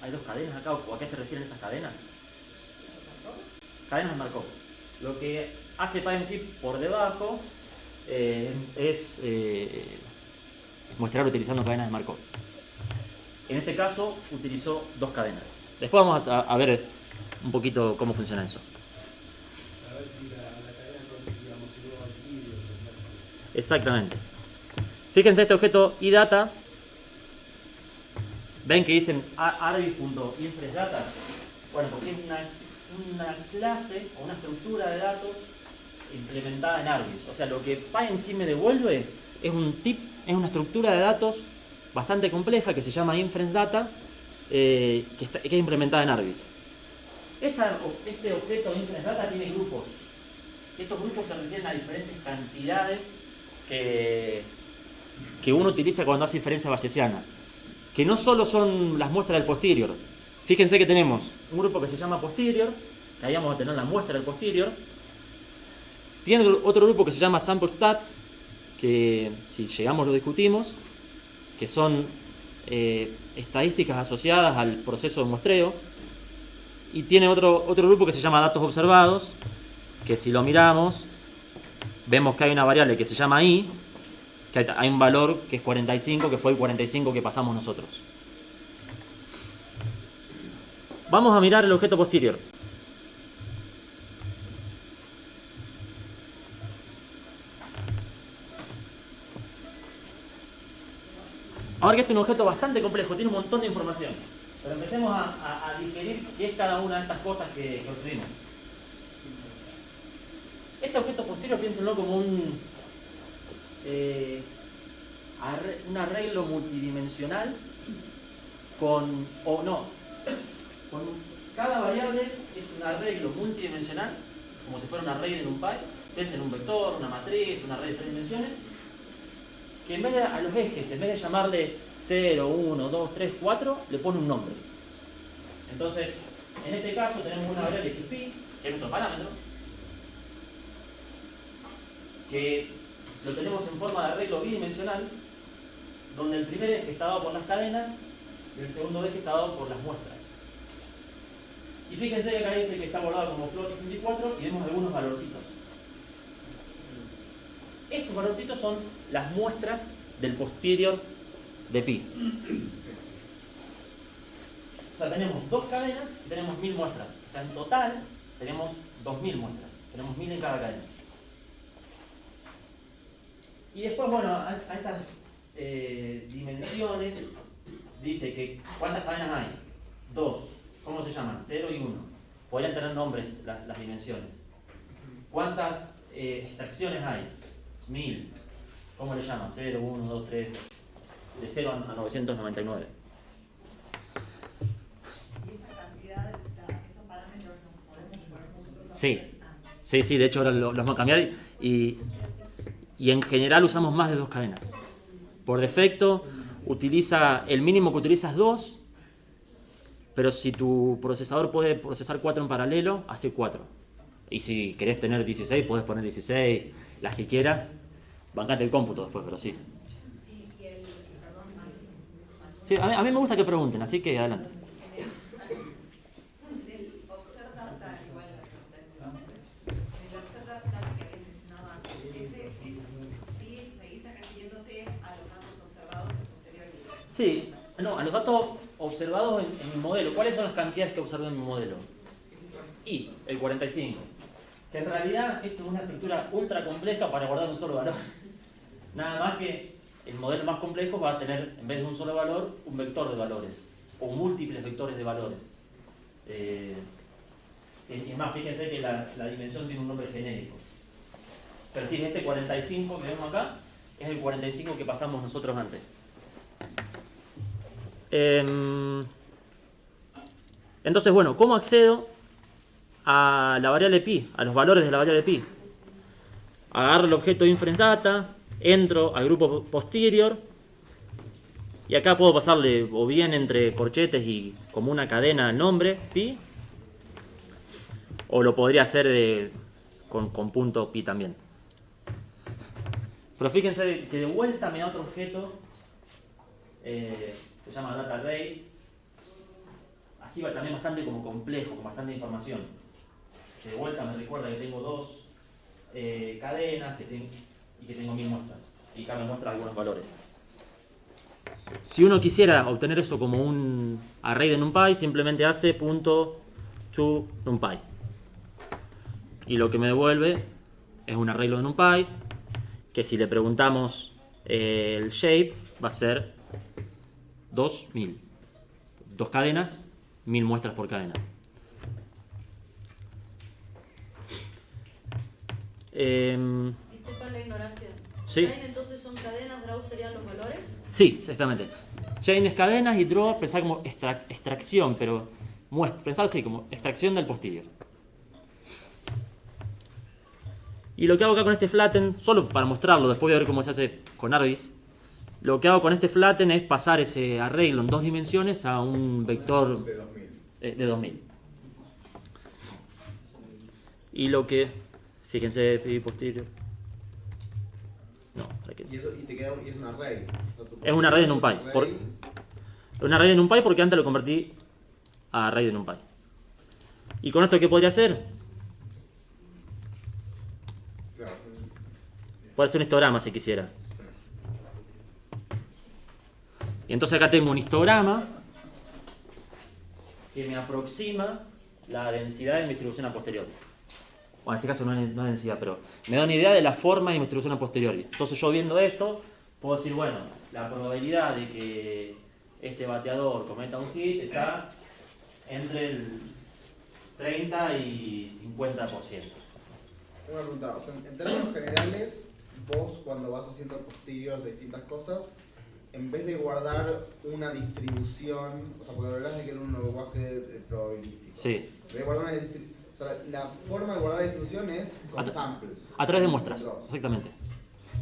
hay dos cadenas acá o a qué se refieren esas cadenas? Cadenas de Markov. Lo que hace PyMC por debajo es muestrear utilizando cadenas de Markov. En este caso utilizó dos cadenas. Después vamos a ver un poquito cómo funciona eso. A ver si la cadena no, digamos, si no va al equilibrio. Exactamente. Fíjense este objeto iData. ¿Ven que dicen arbis.inferenceData? Bueno, porque es una clase o una estructura de datos implementada en Arbis. O sea, lo que PyMC me devuelve es es una estructura de datos bastante compleja que se llama InferenceData, que es implementada en Arbis. Este objeto inference data tiene grupos. Estos grupos se refieren a diferentes cantidades que uno utiliza cuando hace inferencia bayesiana, que no solo son las muestras del posterior. Fíjense que tenemos un grupo que se llama posterior, que ahí vamos a tener la muestra del posterior. Tiene otro grupo que se llama sample stats, que si llegamos lo discutimos, que son estadísticas asociadas al proceso de muestreo. Y tiene otro grupo que se llama datos observados, que si lo miramos, vemos que hay una variable que se llama i, que hay un valor que es 45, que fue el 45 que pasamos nosotros. Vamos a mirar el objeto posterior. Ahora que este es un objeto bastante complejo, tiene un montón de información. Pero empecemos a digerir qué es cada una de estas cosas que construimos. Este objeto posterior, piénsenlo como un arreglo multidimensional con cada variable es un arreglo multidimensional, como si fuera un array de NumPy. Piensen en un vector, una matriz, un array de 3 dimensiones, que en vez de a los ejes, en vez de llamarle 0, 1, 2, 3, 4, le pone un nombre. Entonces, en este caso tenemos una variable que es pi, que es nuestro parámetro, que lo tenemos en forma de arreglo bidimensional, donde el primer eje está dado por las cadenas y el segundo eje está dado por las muestras. Y fíjense que acá dice que está abordado como float64 y vemos algunos valorcitos. Estos valorcitos son las muestras del posterior de pi. O sea, tenemos 2 cadenas y tenemos 1000 muestras. O sea, en total tenemos 2000 muestras. Tenemos 1000 en cada cadena. Y después, bueno, a estas dimensiones dice que ¿cuántas cadenas hay? 2. ¿Cómo se llaman? 0 y 1. Podrían tener nombres las dimensiones. ¿Cuántas extracciones hay? 1000. ¿Cómo le llaman? 0, 1, 2, 3. De 0 a 999. ¿Y esa cantidad, esos parámetros los podemos poner nosotros? Sí. Sí, de hecho ahora los vamos a cambiar y en general usamos más de 2 cadenas. Por defecto, el mínimo que utiliza es 2, pero si tu procesador puede procesar 4 en paralelo, hace 4. Y si querés tener 16, puedes poner 16, las que quieras. Bancate el cómputo después, pero sí. Sí, a mí me gusta que pregunten, así que adelante. Del observe data, igual la pregunta es muy básica. En el observe data que habías mencionado antes, ¿sí seguís refiriéndote a los datos observados del posterior? Sí, no, a los datos observados en mi modelo. ¿Cuáles son las cantidades que observé en mi modelo? Y el 45. Que en realidad esto es una estructura ultra compleja para guardar un solo valor. Nada más que el modelo más complejo va a tener, en vez de un solo valor, un vector de valores. O múltiples vectores de valores. Es más, fíjense que la dimensión tiene un nombre genérico. Pero sí, este 45 que vemos acá es el 45 que pasamos nosotros antes. Entonces, bueno, ¿cómo accedo a la variable pi, a los valores de la variable pi? Agarro el objeto inference data, entro al grupo posterior y acá puedo pasarle o bien entre corchetes y como una cadena al nombre pi, o lo podría hacer con punto pi también. Pero fíjense que de vuelta me da otro objeto, se llama data array, así va también bastante como complejo, con bastante información. Que de vuelta me recuerda que tengo 2 cadenas y que tengo 1000 muestras. Y acá me muestra algunos valores. Si uno quisiera obtener eso como un array de NumPy, simplemente hace .toNumPy. Y lo que me devuelve es un arreglo de NumPy, que si le preguntamos el shape, va a ser 2000. 2 cadenas, 1000 muestras por cadena. Disculpa la ignorancia. Sí. ¿Chain entonces son cadenas, draw serían los valores? Sí, exactamente. Chain es cadenas y draw pensar como extracción, pero pensar así, como extracción del posterior. Y lo que hago acá con este flatten, solo para mostrarlo, después voy a ver cómo se hace con Arbis. Lo que hago con este flatten es pasar ese arreglo en 2 dimensiones a un vector De 2000. de 2000. Y lo que, fíjense, PV posterior. No, para que Y te queda y es un array. O sea, es un array de NumPy. Un array de NumPy porque antes lo convertí a array de NumPy. ¿Y con esto qué podría hacer? Claro, Puede ser un histograma si quisiera. Y entonces acá tengo un histograma que me aproxima la densidad de mi distribución a posteriori. Bueno, en este caso no es densidad, pero me da una idea de la forma de mi distribución a posteriori. Entonces yo viendo esto, puedo decir, bueno, la probabilidad de que este bateador cometa un hit está entre el 30 y 50%. una pregunta, o sea, en términos generales, vos cuando vas haciendo posteriores de distintas cosas, en vez de guardar una distribución, o sea, porque hablas de que era un lenguaje probabilístico. Sí. En vez de guardar una o sea, la forma de guardar la distribución es con samples. A través de muestras, exactamente.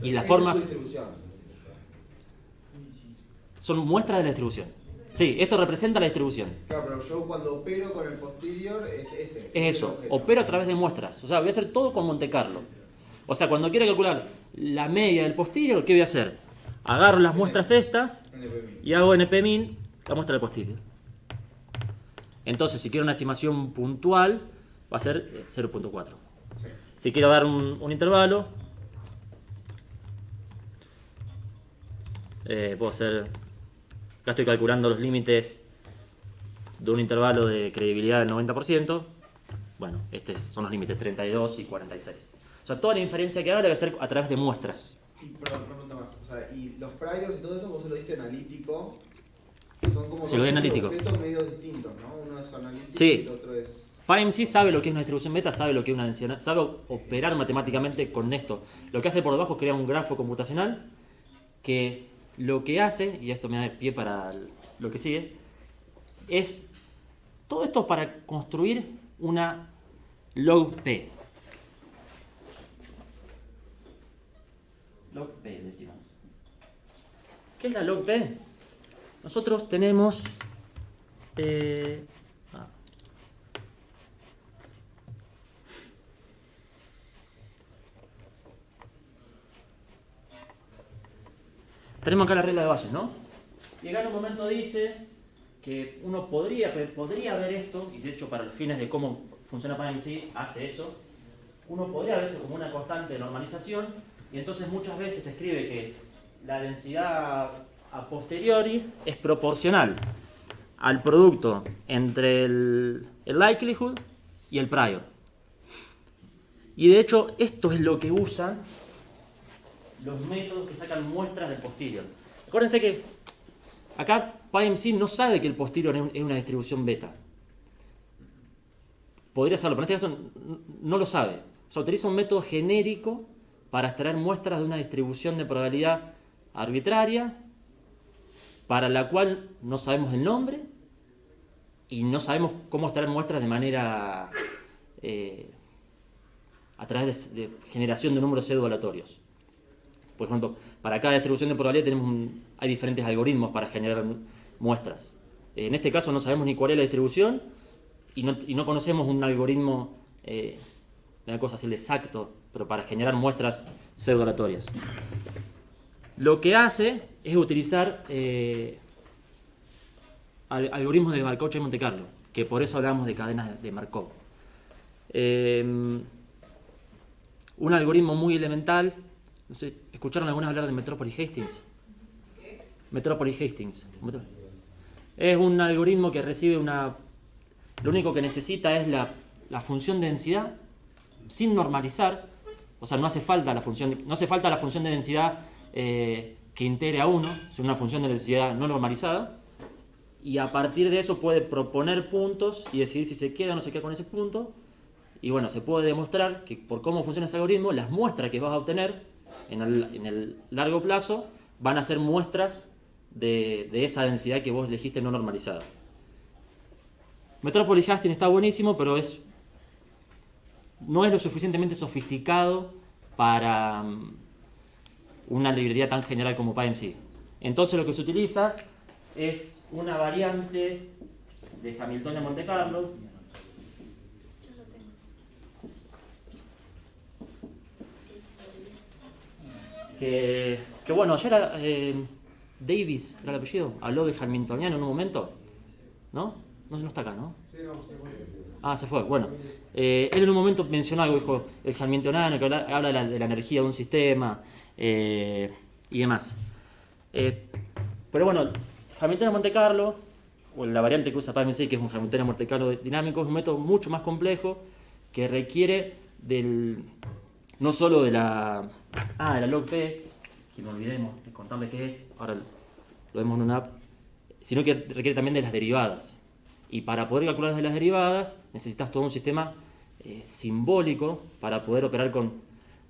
Y las Esa formas es tu distribución. son muestras de la distribución. Sí, esto representa la distribución. Claro, pero yo cuando opero con el posterior es ese. Es eso, opero a través de muestras. O sea, voy a hacer todo con Monte Carlo. O sea, cuando quiero calcular la media del posterior, ¿qué voy a hacer? Agarro las muestras estas y hago NP-min la muestra del posterior. Entonces, si quiero una estimación puntual, va a ser 0.4. Sí. Si quiero dar un intervalo, puedo hacer... Acá estoy calculando los límites de un intervalo de credibilidad del 90%. Bueno, estos son los límites 32 y 46. O sea, toda la inferencia que haga la voy a hacer a través de muestras. Y, perdón, una pregunta más. O sea, y los priors y todo eso, vos se lo diste analítico. Que son como Se lo di analítico. objetos medio distintos, ¿no? Uno es analítico Sí. y el otro es. PyMC sabe lo que es una distribución beta, sabe lo que es una densidad, sabe operar matemáticamente con esto. Lo que hace por debajo es crear un grafo computacional que lo que hace, y esto me da pie para lo que sigue, es todo esto para construir una log P. Log P decimos. ¿Qué es la log P? Nosotros tenemos... Tenemos acá la regla de Bayes, ¿no? Y acá en un momento dice que uno podría ver esto, y de hecho para los fines de cómo funciona PyMC hace eso, uno podría ver esto como una constante de normalización, y entonces muchas veces se escribe que la densidad a posteriori es proporcional al producto entre el likelihood y el prior. Y de hecho esto es lo que usan los métodos que sacan muestras del posterior. Acuérdense que acá PyMC no sabe que el posterior es una distribución beta. Podría saberlo, pero en este caso no lo sabe. O sea, utiliza un método genérico para extraer muestras de una distribución de probabilidad arbitraria para la cual no sabemos el nombre y no sabemos cómo extraer muestras de manera a través de generación de números pseudo-aleatorios. Por ejemplo, para cada distribución de probabilidad hay diferentes algoritmos para generar muestras. En este caso no sabemos ni cuál es la distribución y no conocemos un algoritmo, una cosa así exacto, pero para generar muestras pseudo-aleatorias. Lo que hace es utilizar algoritmos de Markov y Monte Carlo, que por eso hablamos de cadenas de Markov. Un algoritmo muy elemental. No sé, ¿escucharon alguna vez hablar de Metropolis Hastings? Metropolis Hastings. Es un algoritmo que recibe lo único que necesita es la función de densidad sin normalizar. O sea, no hace falta la función de densidad que integre a 1, sino una función de densidad no normalizada. Y a partir de eso puede proponer puntos y decidir si se queda o no se queda con ese punto. Y bueno, se puede demostrar que por cómo funciona ese algoritmo, las muestras que vas a obtener en el largo plazo van a ser muestras de esa densidad que vos elegiste no normalizada. Metropolis Hastings está buenísimo, pero no es lo suficientemente sofisticado para una librería tan general como PyMC. Entonces lo que se utiliza es una variante de Hamilton de Monte Carlo. Que bueno, ayer Davis, ¿era el apellido? Habló de Hamiltoniano en un momento. ¿No? No está acá, ¿no? Sí, no, se fue. Ah, se fue. Bueno, él en un momento mencionó algo, dijo el Hamiltoniano, que habla de la energía de un sistema y demás. Pero bueno, Hamilton de Monte Carlo, o la variante que usa PyMC, que es un Hamilton de Monte Carlo dinámico, es un método mucho más complejo que requiere no solo de la log P, que me olvidé de contarle qué es, ahora lo vemos en una app, sino que requiere también de las derivadas. Y para poder calcular desde las derivadas necesitas todo un sistema simbólico para poder operar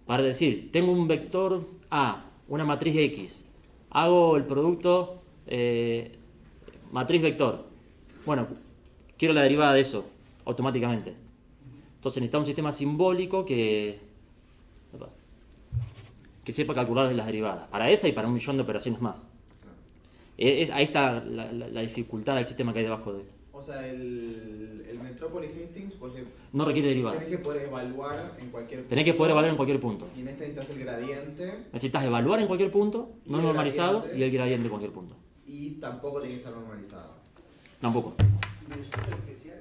para decir, tengo un vector A, una matriz X, hago el producto matriz vector. Bueno, quiero la derivada de eso automáticamente. Entonces necesita un sistema simbólico que sepa calcular las derivadas. Para esa y para 1.000.000 de operaciones más. Ahí está la dificultad del sistema que hay debajo de... O sea, el Metropolis Hastings no requiere derivadas. Tenés que poder evaluar en cualquier punto. Tenés que poder evaluar en cualquier punto. Y en este necesitas el gradiente. Necesitas evaluar en cualquier punto, no normalizado, y el gradiente en cualquier punto. Y tampoco tiene que estar normalizado. Tampoco. ¿Necesita especial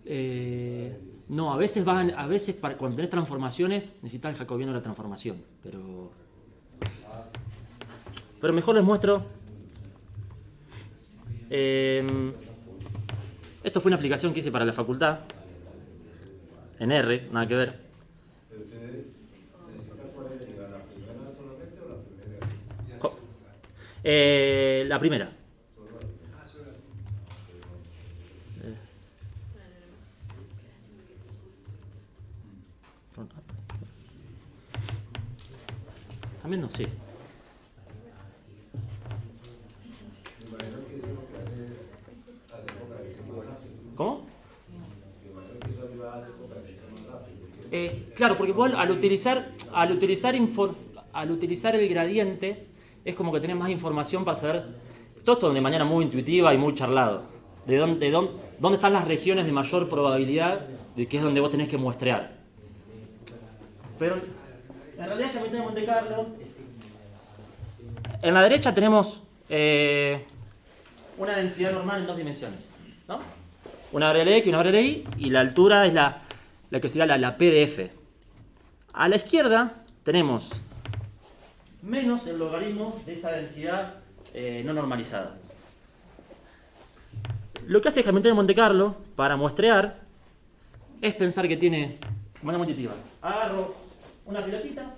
también? No, a veces cuando tenés transformaciones necesitas el jacobiano de la transformación, pero mejor les muestro. Esto fue una aplicación que hice para la facultad en R, nada que ver. ¿Pero ustedes necesitan poder llegar a la primera solamente o la primera? La primera. También no, sí. Me imagino que eso lo que hace es hacer comparación más rápido. ¿Cómo? Me imagino que eso ayuda a hacer comparación más rápido. Claro, porque vos al utilizar el gradiente es como que tenés más información para saber todo esto de manera muy intuitiva y muy charlado. De dónde están las regiones de mayor probabilidad de que es donde vos tenés que muestrear. Pero en realidad Hamilton de Monte Carlo, en la derecha tenemos una densidad normal en 2 dimensiones, ¿no? Una variable X y una variable Y, y la altura es la que sería la PDF. A la izquierda tenemos menos el logaritmo de esa densidad no normalizada. Lo que hace Hamilton de Monte Carlo para muestrear es pensar que tiene, de manera muy intuitiva, agarro una pelotita,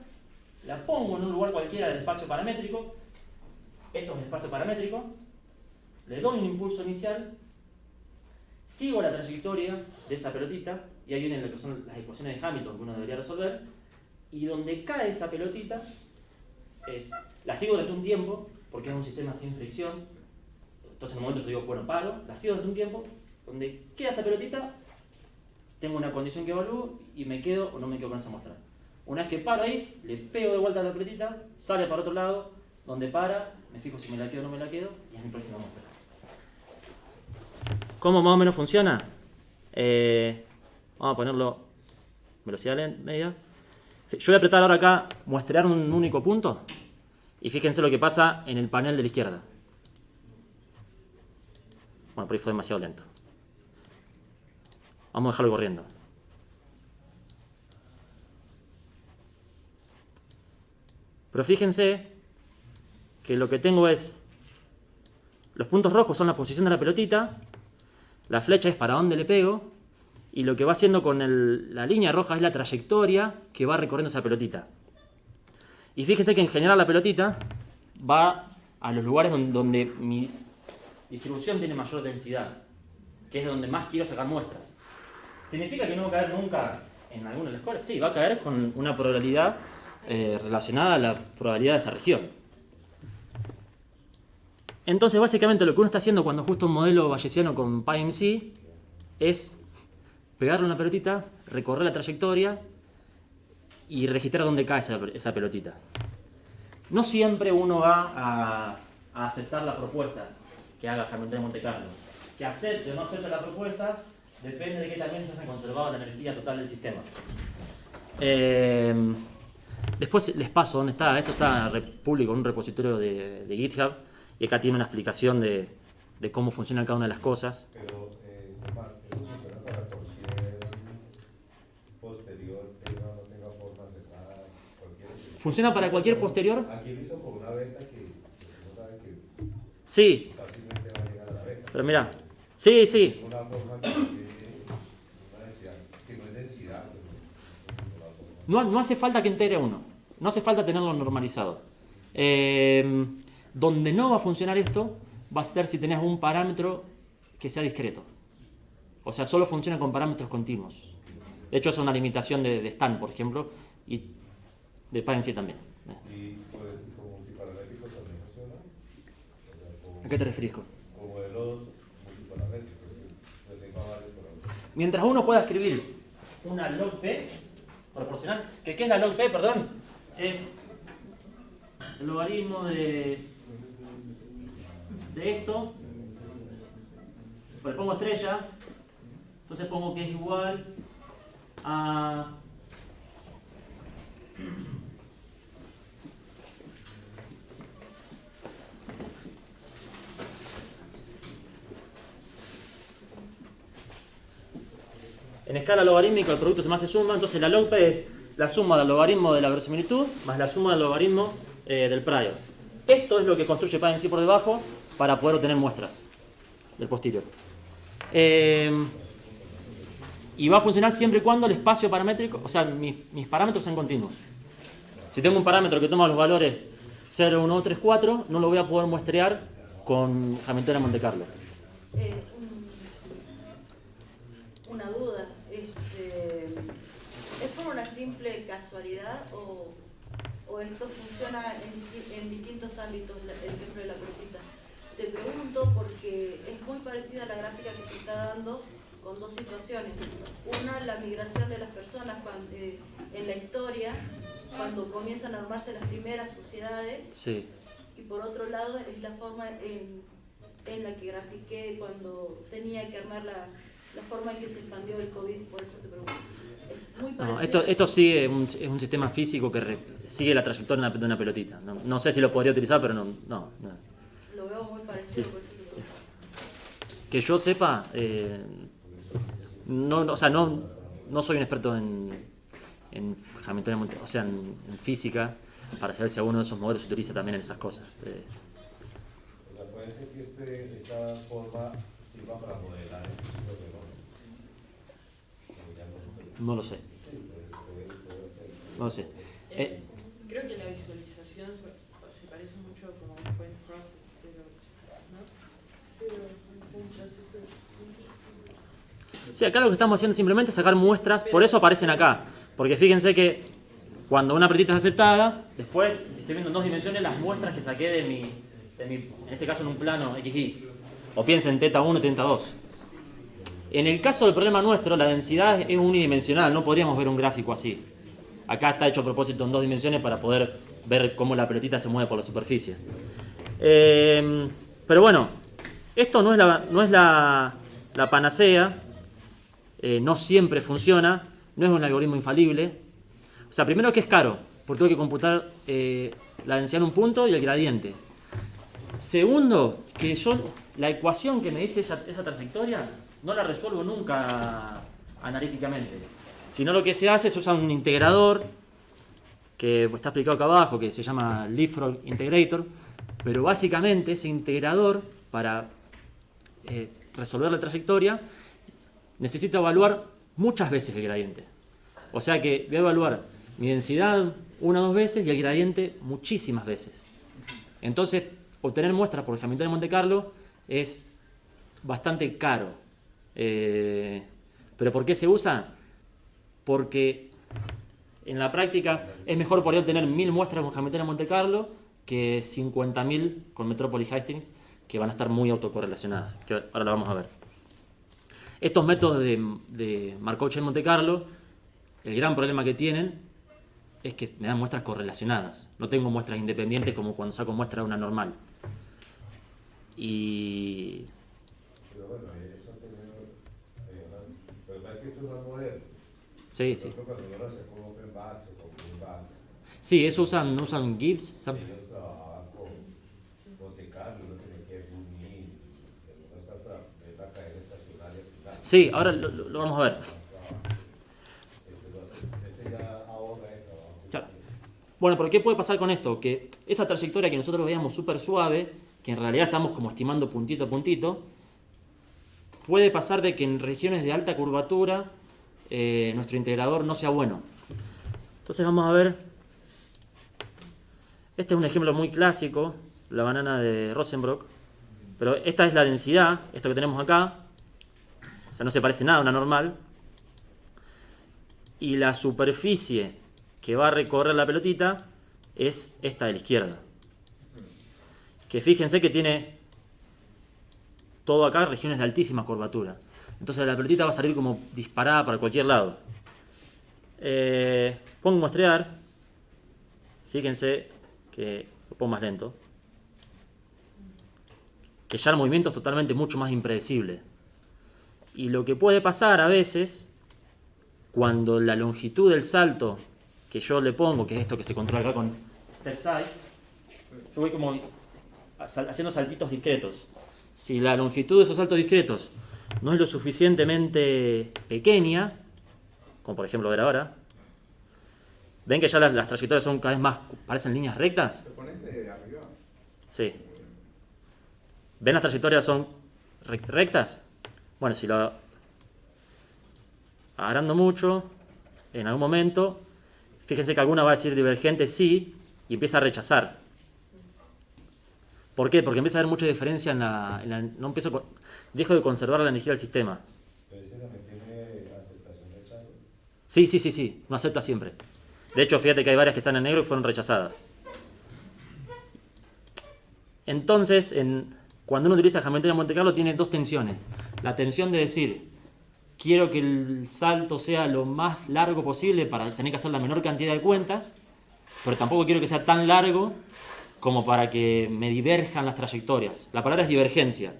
la pongo en un lugar cualquiera del espacio paramétrico, esto es el espacio paramétrico, le doy un impulso inicial, sigo la trayectoria de esa pelotita, y ahí vienen lo que son las ecuaciones de Hamilton que uno debería resolver, y donde cae esa pelotita, la sigo durante un tiempo, porque es un sistema sin fricción, entonces en un momento yo digo, bueno, paro, la sigo durante un tiempo, donde queda esa pelotita, tengo una condición que evalúo, y me quedo o no me quedo con esa muestra. Una vez que paro ahí, le pego de vuelta a la pelotita, sale para otro lado, donde para, me fijo si me la quedo o no me la quedo, y es mi próxima muestra. ¿Cómo más o menos funciona? Vamos a ponerlo velocidad media. Yo voy a apretar ahora acá, muestrear un único punto, y fíjense lo que pasa en el panel de la izquierda. Bueno, por ahí fue demasiado lento. Vamos a dejarlo corriendo. Pero fíjense que lo que tengo es, los puntos rojos son la posición de la pelotita, la flecha es para dónde le pego, y lo que va haciendo con la línea roja es la trayectoria que va recorriendo esa pelotita. Y fíjense que en general la pelotita va a los lugares donde mi distribución tiene mayor densidad, que es donde más quiero sacar muestras. ¿Significa que no va a caer nunca en alguna de las escuelas? Sí, va a caer con una probabilidad relacionada a la probabilidad de esa región. Entonces, básicamente, lo que uno está haciendo cuando ajusta un modelo bayesiano con PyMC es pegarle una pelotita, recorrer la trayectoria y registrar dónde cae esa pelotita. No siempre uno va a aceptar la propuesta que haga Hamilton de Monte Carlo. Que acepte o no acepte la propuesta depende de que también se haya conservado la energía total del sistema. Después les paso dónde está. Esto está público en un repositorio de GitHub y acá tiene una explicación de cómo funciona cada una de las cosas. Pero, más, eso funciona para cualquier posterior, tenga o no tenga forma cerrada, cualquier... ¿Funciona para cualquier posterior? Aquí lo hizo por una beta que uno sabe que Sí, fácilmente va a llegar a la beta. pero mira. Sí, sí. Una forma que una necesidad, que no es necesidad, pero una forma. No hace falta que integre uno. No hace falta tenerlo normalizado. Donde no va a funcionar esto va a ser si tenés un parámetro que sea discreto. O sea, solo funciona con parámetros continuos. De hecho, es una limitación de Stan, por ejemplo, y de PyMC también. Y pues, como multiparamétricos también funciona. O sea, ¿A qué te referís? con modelos multiparamétricos, que tenga varios parámetros. Mientras uno pueda escribir una log P proporcional, ¿qué es la log P? Perdón, es el logaritmo de esto. Le pongo estrella, entonces pongo que es igual a en escala logarítmica el producto se me hace suma, entonces la log P es la suma del logaritmo de la verosimilitud más la suma del logaritmo del prior. Esto es lo que construye PyMC por debajo para poder obtener muestras del posterior. Y va a funcionar siempre y cuando el espacio paramétrico, o sea, mis parámetros sean continuos. Si tengo un parámetro que toma los valores 0, 1, 2, 3, 4, no lo voy a poder muestrear con Hamilton de Monte Carlo. Una duda, ¿es por una simple casualidad o esto funciona en distintos ámbitos, el ejemplo de la pelotita? Te pregunto porque es muy parecida a la gráfica que se está dando con dos situaciones. Una, la migración de las personas en la historia, cuando comienzan a armarse las primeras sociedades. Sí. Y por otro lado, es la forma en la que grafiqué cuando tenía que armar la forma en que se expandió el COVID, por eso te pregunto. Es muy parecido. No, esto sigue es un sistema físico que sigue la trayectoria de una pelotita. No sé si lo podría utilizar, pero no. Lo veo muy parecido, Sí. por eso te pregunto. Que yo sepa, no soy un experto en Hamilton, o sea, en física, para saber si alguno de esos modelos se utiliza también en esas cosas. O sea, puede ser que esta forma sirva para modelar ese tipo de fenómenos. No lo sé. No lo sé. Creo que la visualización se parece mucho como un point process, pero ¿no? Pero un proceso. Sí, acá lo que estamos haciendo es simplemente sacar muestras, por eso aparecen acá. Porque fíjense que cuando una pelotita es aceptada, después estoy viendo en 2 dimensiones las muestras que saqué de mi en este caso en un plano XY. O piensen teta 1 y teta 2. En el caso del problema nuestro, la densidad es unidimensional, no podríamos ver un gráfico así. Acá está hecho a propósito en 2 dimensiones para poder ver cómo la pelotita se mueve por la superficie. Pero bueno, esto no es la panacea, no siempre funciona, no es un algoritmo infalible. O sea, primero que es caro, porque tengo que computar la densidad en un punto y el gradiente. Segundo, que yo la ecuación que me dice esa trayectoria no la resuelvo nunca analíticamente. Sino lo que se hace es usar un integrador que está explicado acá abajo, que se llama Leapfrog Integrator, pero básicamente ese integrador para resolver la trayectoria necesita evaluar muchas veces el gradiente. O sea que voy a evaluar mi densidad 1 o 2 veces y el gradiente muchísimas veces. Entonces, obtener muestras por Hamilton de Monte Carlo es bastante caro. ¿Pero por qué se usa? Porque en la práctica es mejor por ahí obtener 1000 muestras con Hamilton de Monte Carlo que 50.000 con Metropolis Hastings, que van a estar muy autocorrelacionadas, que ahora lo vamos a ver. Estos métodos de Markov Chain Monte Carlo, el gran problema que tienen es que me dan muestras correlacionadas. No tengo muestras independientes como cuando saco muestra de una normal. Y... Pero bueno, eso pero lo que pasa es que esto es más moderno. Sí, Por sí. ejemplo, cuando uno lo hace con OpenBats o con CleanBats, Sí, eso usan GIFs. ellos trabajan con Monte Carlo, uno tiene que unir, algunas cosas para ver la cadena estacionaria. Quizás. Sí, ahora lo vamos a ver. Este ya ahorra de trabajo. Ya. Bueno, pero ¿qué puede pasar con esto? Que esa trayectoria que nosotros veíamos súper suave, que en realidad estamos como estimando puntito a puntito, puede pasar de que en regiones de alta curvatura nuestro integrador no sea bueno. Entonces vamos a ver. Este es un ejemplo muy clásico, la banana de Rosenbrock. Pero esta es la densidad, esto que tenemos acá. O sea, no se parece nada a una normal. Y la superficie que va a recorrer la pelotita es esta de la izquierda. Que fíjense que tiene todo acá regiones de altísima curvatura. Entonces la pelotita va a salir como disparada para cualquier lado. Pongo muestrear. Fíjense que lo pongo más lento. Que ya el movimiento es totalmente mucho más impredecible. Y lo que puede pasar a veces, cuando la longitud del salto que yo le pongo, que es esto que se controla acá con step size, yo voy como haciendo saltitos discretos. Si la longitud de esos saltos discretos no es lo suficientemente pequeña, como por ejemplo ver ahora, ven que ya las trayectorias son cada vez más, parecen líneas rectas. ¿Lo pones de arriba? Sí. ¿Ven las trayectorias son rectas? Bueno, si lo agrando mucho, en algún momento, fíjense que alguna va a decir divergente sí y empieza a rechazar. ¿Por qué? Porque empieza a haber mucha diferencia no dejo de conservar la energía del sistema. Pero ese también tiene aceptación de rechazo. Sí, no acepta siempre. De hecho, fíjate que hay varias que están en negro y fueron rechazadas. Entonces, cuando uno utiliza geometría Monte Carlo, tiene dos tensiones. La tensión de decir, quiero que el salto sea lo más largo posible para tener que hacer la menor cantidad de cuentas, pero tampoco quiero que sea tan largo como para que me diverjan las trayectorias. La palabra es divergencia.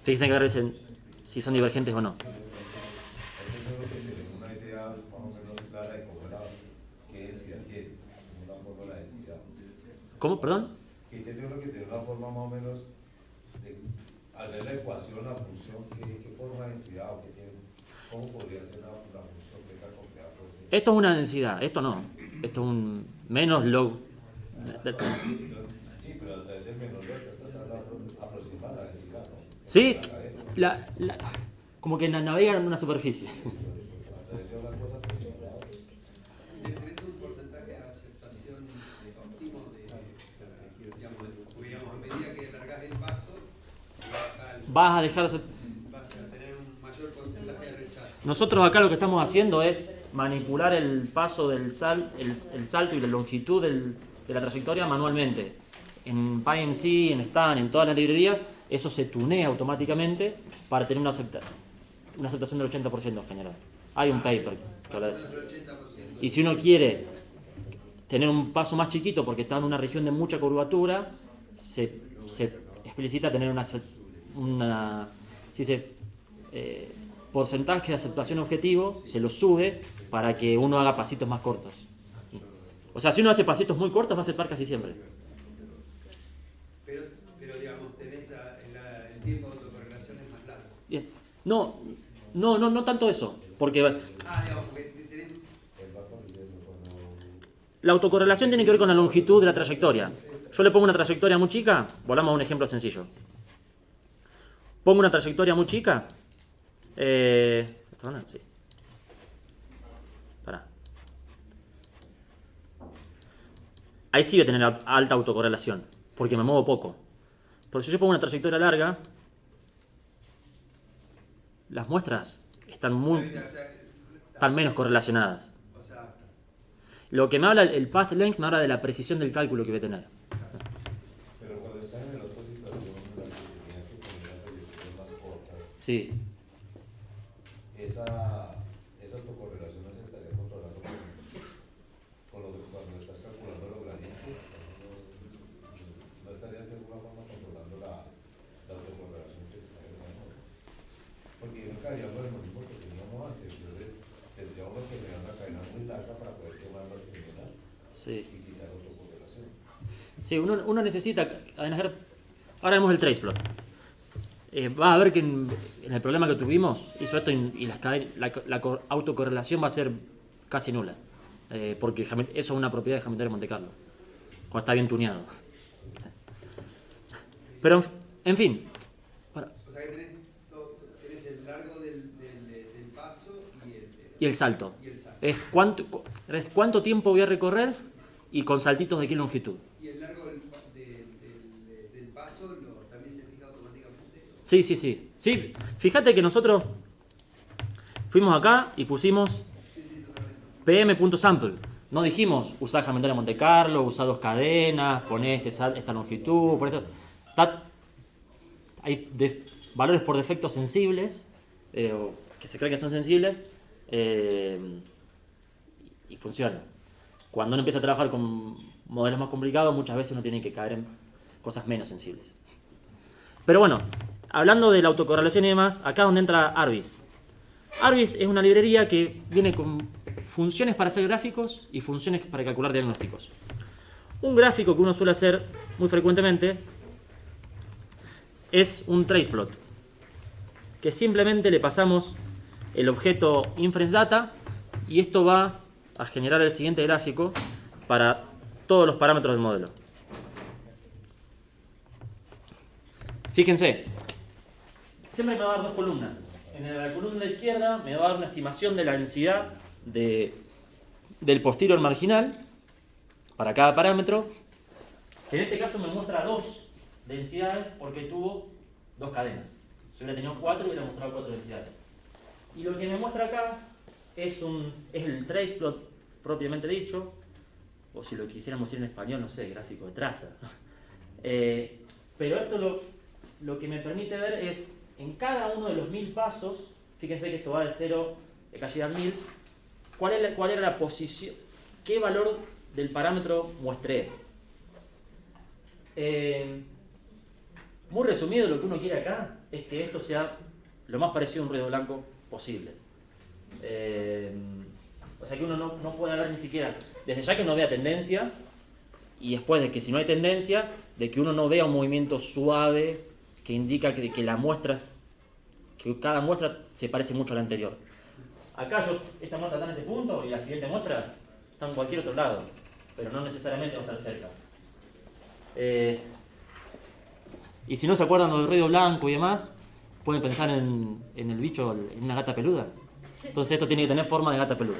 Fíjense que ahora dicen si son divergentes o no. Una idea más o menos clara de cómo qué densidad tiene, una forma de la densidad. ¿Cómo? ¿Perdón? Y tiene uno que tiene una forma más o menos, al ver la ecuación, la función, qué forma de densidad o qué tiene, cómo podría ser una función que está compleja. Esto es una densidad, esto no. Esto es un menos log. Sí, pero a través del menor lo estás tratando de aproximar la densidad, ¿no? Sí, como que navega en una superficie. ¿Tenés un porcentaje de aceptación óptimo digamos, a medida que alargás el paso, Vas a dejar vas a tener un mayor porcentaje de rechazo? Nosotros acá lo que estamos haciendo es manipular el paso del el salto y la longitud de la trayectoria manualmente. En PyMC, en Stan, en todas las librerías, eso se tunea automáticamente para tener una aceptación del 80% en general. Hay un paper que habla de eso. Y si uno quiere tener un paso más chiquito porque está en una región de mucha curvatura, se explicita tener porcentaje de aceptación objetivo, se lo sube para que uno haga pasitos más cortos. O sea, si uno hace pasitos muy cortos va a aceptar casi siempre. Pero digamos, tenés el tiempo de autocorrelación es más largo. Bien. No tanto eso, porque Digamos, porque tenés... la autocorrelación tiene que ver con la longitud de la trayectoria. Yo le pongo una trayectoria muy chica, volvamos a un ejemplo sencillo. Pongo una trayectoria muy chica. Sí. Pará. Ahí sí voy a tener alta autocorrelación, porque me muevo poco. Pero si yo pongo una trayectoria larga, las muestras están menos correlacionadas. O sea, Lo que me habla el path length me habla de la precisión del cálculo que voy a tener. Pero cuando están en el otro situación, Sí. Esa autocorrelación no se estaría controlando con lo que cuando estás calculando los gradientes, no estarías de alguna forma controlando la autocorrelación que se está generando. Porque no caeríamos en lo mismo que teníamos antes, entonces tendríamos que tener una cadena muy larga para poder tomar las primeras Sí. y quitar autocorrelación. Sí, uno necesita. Ahora vemos el trace plot. Va a ver que en el problema que tuvimos hizo esto y la autocorrelación va a ser casi nula. Porque eso es una propiedad de Hamilton de Monte Carlo. Cuando está bien tuneado. Pero, en fin. O sea que tenés el largo del paso Y el salto. y el salto. Es cuánto tiempo voy a recorrer y con saltitos de qué longitud. Y el largo del paso también se fija automáticamente. Sí. Sí, fíjate que nosotros fuimos acá y pusimos pm.sample. No dijimos usar Hamilton de Monte Carlo, usar 2 cadenas, poner esta longitud, por esto. Hay valores por defecto sensibles, o que se cree que son sensibles, y funciona. Cuando uno empieza a trabajar con modelos más complicados, muchas veces uno tiene que caer en cosas menos sensibles. Pero bueno, hablando de la autocorrelación y demás, acá es donde entra Arbis. Arbis es una librería que viene con funciones para hacer gráficos y funciones para calcular diagnósticos. Un gráfico que uno suele hacer muy frecuentemente es un trace plot, que simplemente le pasamos el objeto inference data y esto va a generar el siguiente gráfico para todos los parámetros del modelo. Fíjense, siempre me va a dar 2 columnas. En la columna de la izquierda me va a dar una estimación de la densidad del posterior marginal para cada parámetro, que en este caso me muestra 2 densidades porque tuvo 2 cadenas. Si hubiera tenido 4, hubiera mostrado 4 densidades. Y lo que me muestra acá es el trace plot propiamente dicho, o si lo quisiéramos decir en español, no sé, gráfico de traza. Pero esto lo que me permite ver es en cada uno de los 1000 pasos, fíjense que esto va de 0 de calle al 1000, cuál era la posición, qué valor del parámetro muestré. Muy resumido, lo que uno quiere acá es que esto sea lo más parecido a un ruido blanco posible. O sea que uno no puede ver ni siquiera, desde ya que no vea tendencia, y después de que si no hay tendencia, de que uno no vea un movimiento suave que indica que cada muestra se parece mucho a la anterior. Acá esta muestra está en este punto y la siguiente muestra está en cualquier otro lado, pero no necesariamente va a estar cerca. Y si no se acuerdan del ruido blanco y demás, pueden pensar en el bicho, en una gata peluda. Entonces esto tiene que tener forma de gata peluda.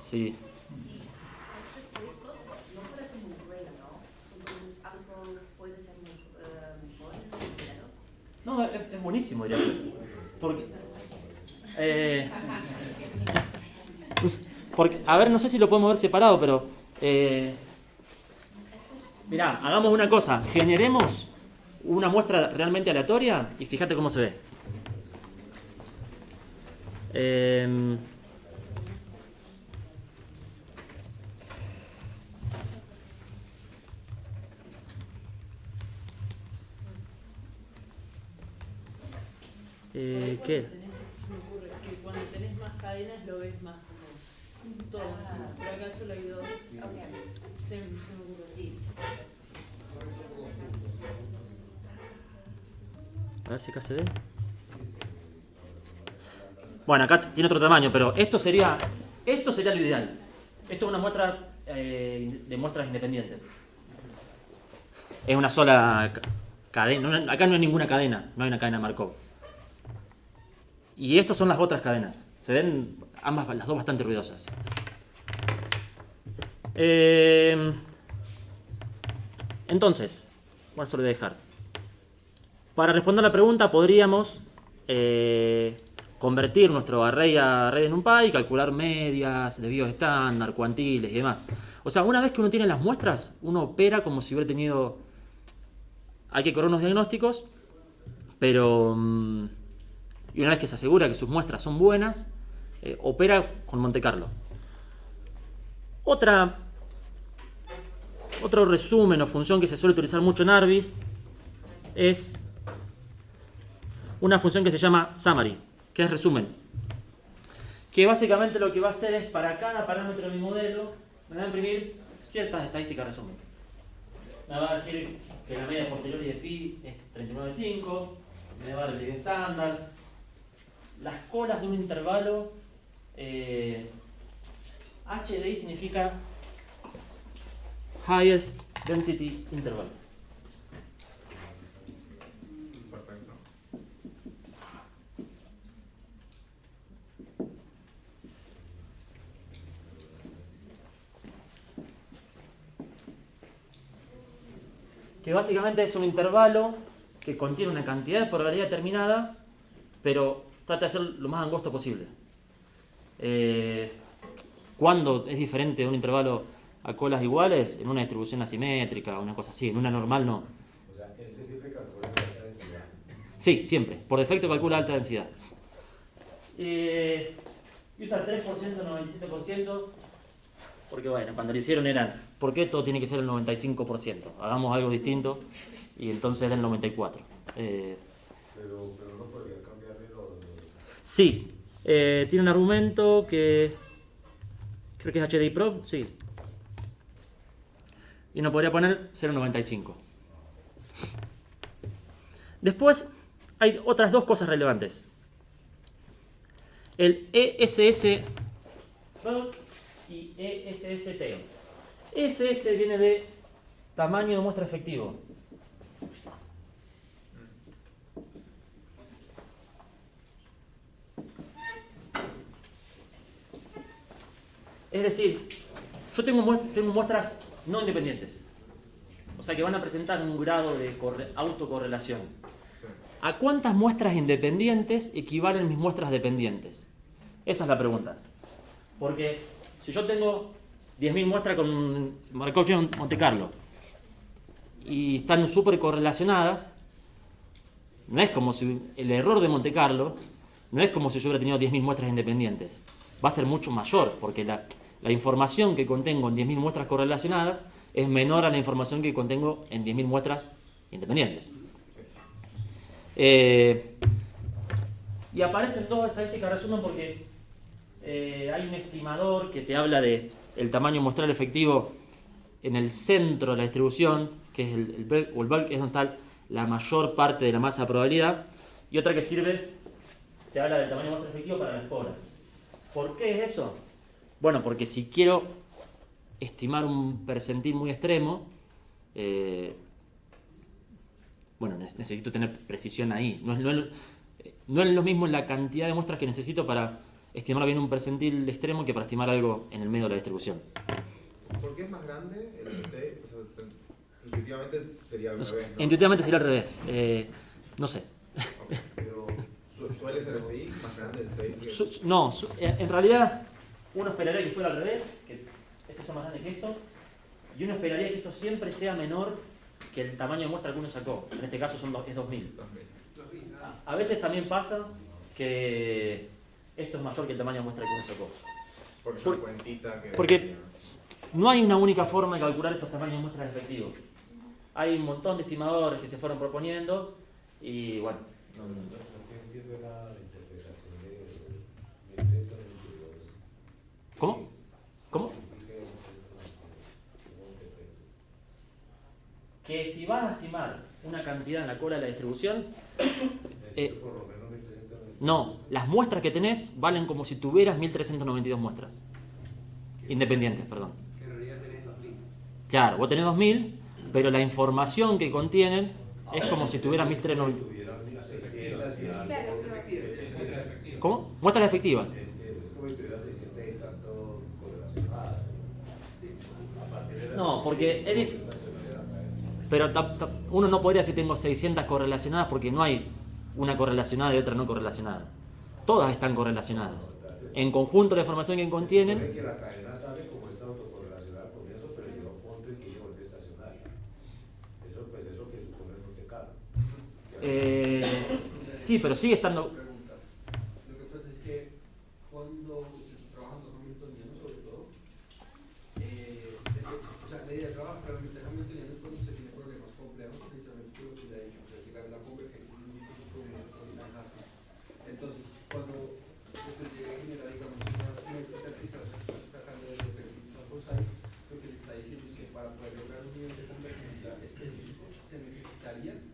Sí. No puede ser muy cruel, ¿no? Algo puede ser muy bueno, No, es buenísimo, diría. Porque, a ver, no sé si lo podemos ver separado, pero mirá, hagamos una cosa, generemos una muestra realmente aleatoria y fíjate cómo se ve. ¿Qué? Se me ocurre que cuando tenés más cadenas lo ves más como todo así. Pero acá solo hay 2. Se me ocurre. A ver si acá se ve. Bueno, acá tiene otro tamaño, pero esto sería lo ideal. Esto es una muestra de muestras independientes. Es una sola cadena. Acá no hay ninguna cadena, no hay una cadena Markov. Y estas son las otras cadenas. Se ven las dos bastante ruidosas. Entonces, bueno, eso lo voy a dejar. Para responder la pregunta podríamos convertir nuestro array a array de NumPy, calcular medias, desvíos estándar, cuantiles y demás. O sea, una vez que uno tiene las muestras, uno opera como si hubiera tenido... Hay que correr unos diagnósticos, pero y una vez que se asegura que sus muestras son buenas, opera con Monte Carlo. Otro resumen o función que se suele utilizar mucho en ARVIS es una función que se llama summary, que es resumen. Que básicamente lo que va a hacer es para cada parámetro de mi modelo me va a imprimir ciertas estadísticas de resumen. Me va a decir que la media posterior de pi es 39,5, me va a dar el desvío estándar, las colas de un intervalo. HDI significa Highest Density Interval. Perfecto. Que básicamente es un intervalo que contiene una cantidad de probabilidad determinada, pero trata de ser lo más angosto posible. ¿Cuándo es diferente de un intervalo a colas iguales? En una distribución asimétrica, una cosa así. En una normal no. O sea, este siempre calcula la alta densidad. Sí, siempre. Por defecto calcula alta densidad. Y usa 3%, 97%. Porque bueno, cuando lo hicieron eran, ¿por qué todo tiene que ser el 95%? Hagamos algo distinto. Y entonces era el 94%. Pero no podría cambiarle los... Sí. Tiene un argumento que... creo que es HDI Probe, sí. Y uno podría poner 0.95. Después hay otras dos cosas relevantes. El ESS Probe y ESS Tail. ESS viene de tamaño de muestra efectivo. Es decir, yo tengo muestras no independientes. O sea que van a presentar un grado de autocorrelación. ¿A cuántas muestras independientes equivalen mis muestras dependientes? Esa es la pregunta. Porque si yo tengo 10.000 muestras con Markov-Chain Monte Carlo y están súper correlacionadas, no es como si el error de Monte Carlo, no es como si yo hubiera tenido 10.000 muestras independientes. Va a ser mucho mayor, porque la información que contengo en 10.000 muestras correlacionadas es menor a la información que contengo en 10.000 muestras independientes. Y aparecen dos estadísticas de resumen porque hay un estimador que te habla de el tamaño muestral efectivo en el centro de la distribución, que es el bulk, es donde está la mayor parte de la masa de probabilidad, y otra que te habla del tamaño muestral efectivo para las colas. ¿Por qué es eso? Bueno, porque si quiero estimar un percentil muy extremo, bueno, necesito tener precisión ahí. No es lo mismo la cantidad de muestras que necesito para estimar bien un percentil extremo que para estimar algo en el medio de la distribución. ¿Por qué es más grande el T? O sea, intuitivamente sería al revés, ¿no? Intuitivamente sería al revés. No sé. Okay. Pero ¿suele ser así? ¿Más grande el T? No, en realidad uno esperaría que fuera al revés, que esto sea más grande que esto, y uno esperaría que esto siempre sea menor que el tamaño de muestra que uno sacó. En este caso es 2000. A veces también pasa que esto es mayor que el tamaño de muestra que uno sacó. Porque es una cuentita que... Porque no hay una única forma de calcular estos tamaños de muestras efectivos. Hay un montón de estimadores que se fueron proponiendo y bueno. No entiendo nada de la interpretación de 1030-22. ¿Cómo? ¿Cómo? Que si vas a estimar una cantidad en la cola de la distribución, no, las muestras que tenés valen como si tuvieras 1392 muestras. Independientes, perdón. Que en realidad tenés 2000. Claro, vos tenés 2000, pero la información que contienen es como si tuvieras 1392. ¿Cómo? Muestras efectivas. Es como si tuviera 600 y tanto correlacionadas. No, porque es difícil. Pero uno no podría decir tengo 600 correlacionadas porque no hay una correlacionada y otra no correlacionada. Todas están correlacionadas. En conjunto la información que contienen... Supone que la cadena sabe cómo está autocorrelacionada con eso, pero llega un punto en que ella vuelve estacionaria. Eso pues es lo que supone el Monte Carlo. sí, pero sigue estando... la idea de trabajar realmente hamiltoniano es cuando usted tiene problemas complejos, precisamente por lo que le ha dicho, llegar a la convergencia de múltiples problemas con la data. Entonces, cuando usted llega a generar, digamos, unas métricas que está sacando del effective sample size, lo que le está diciendo es que para poder lograr un nivel de convergencia específico se necesitarían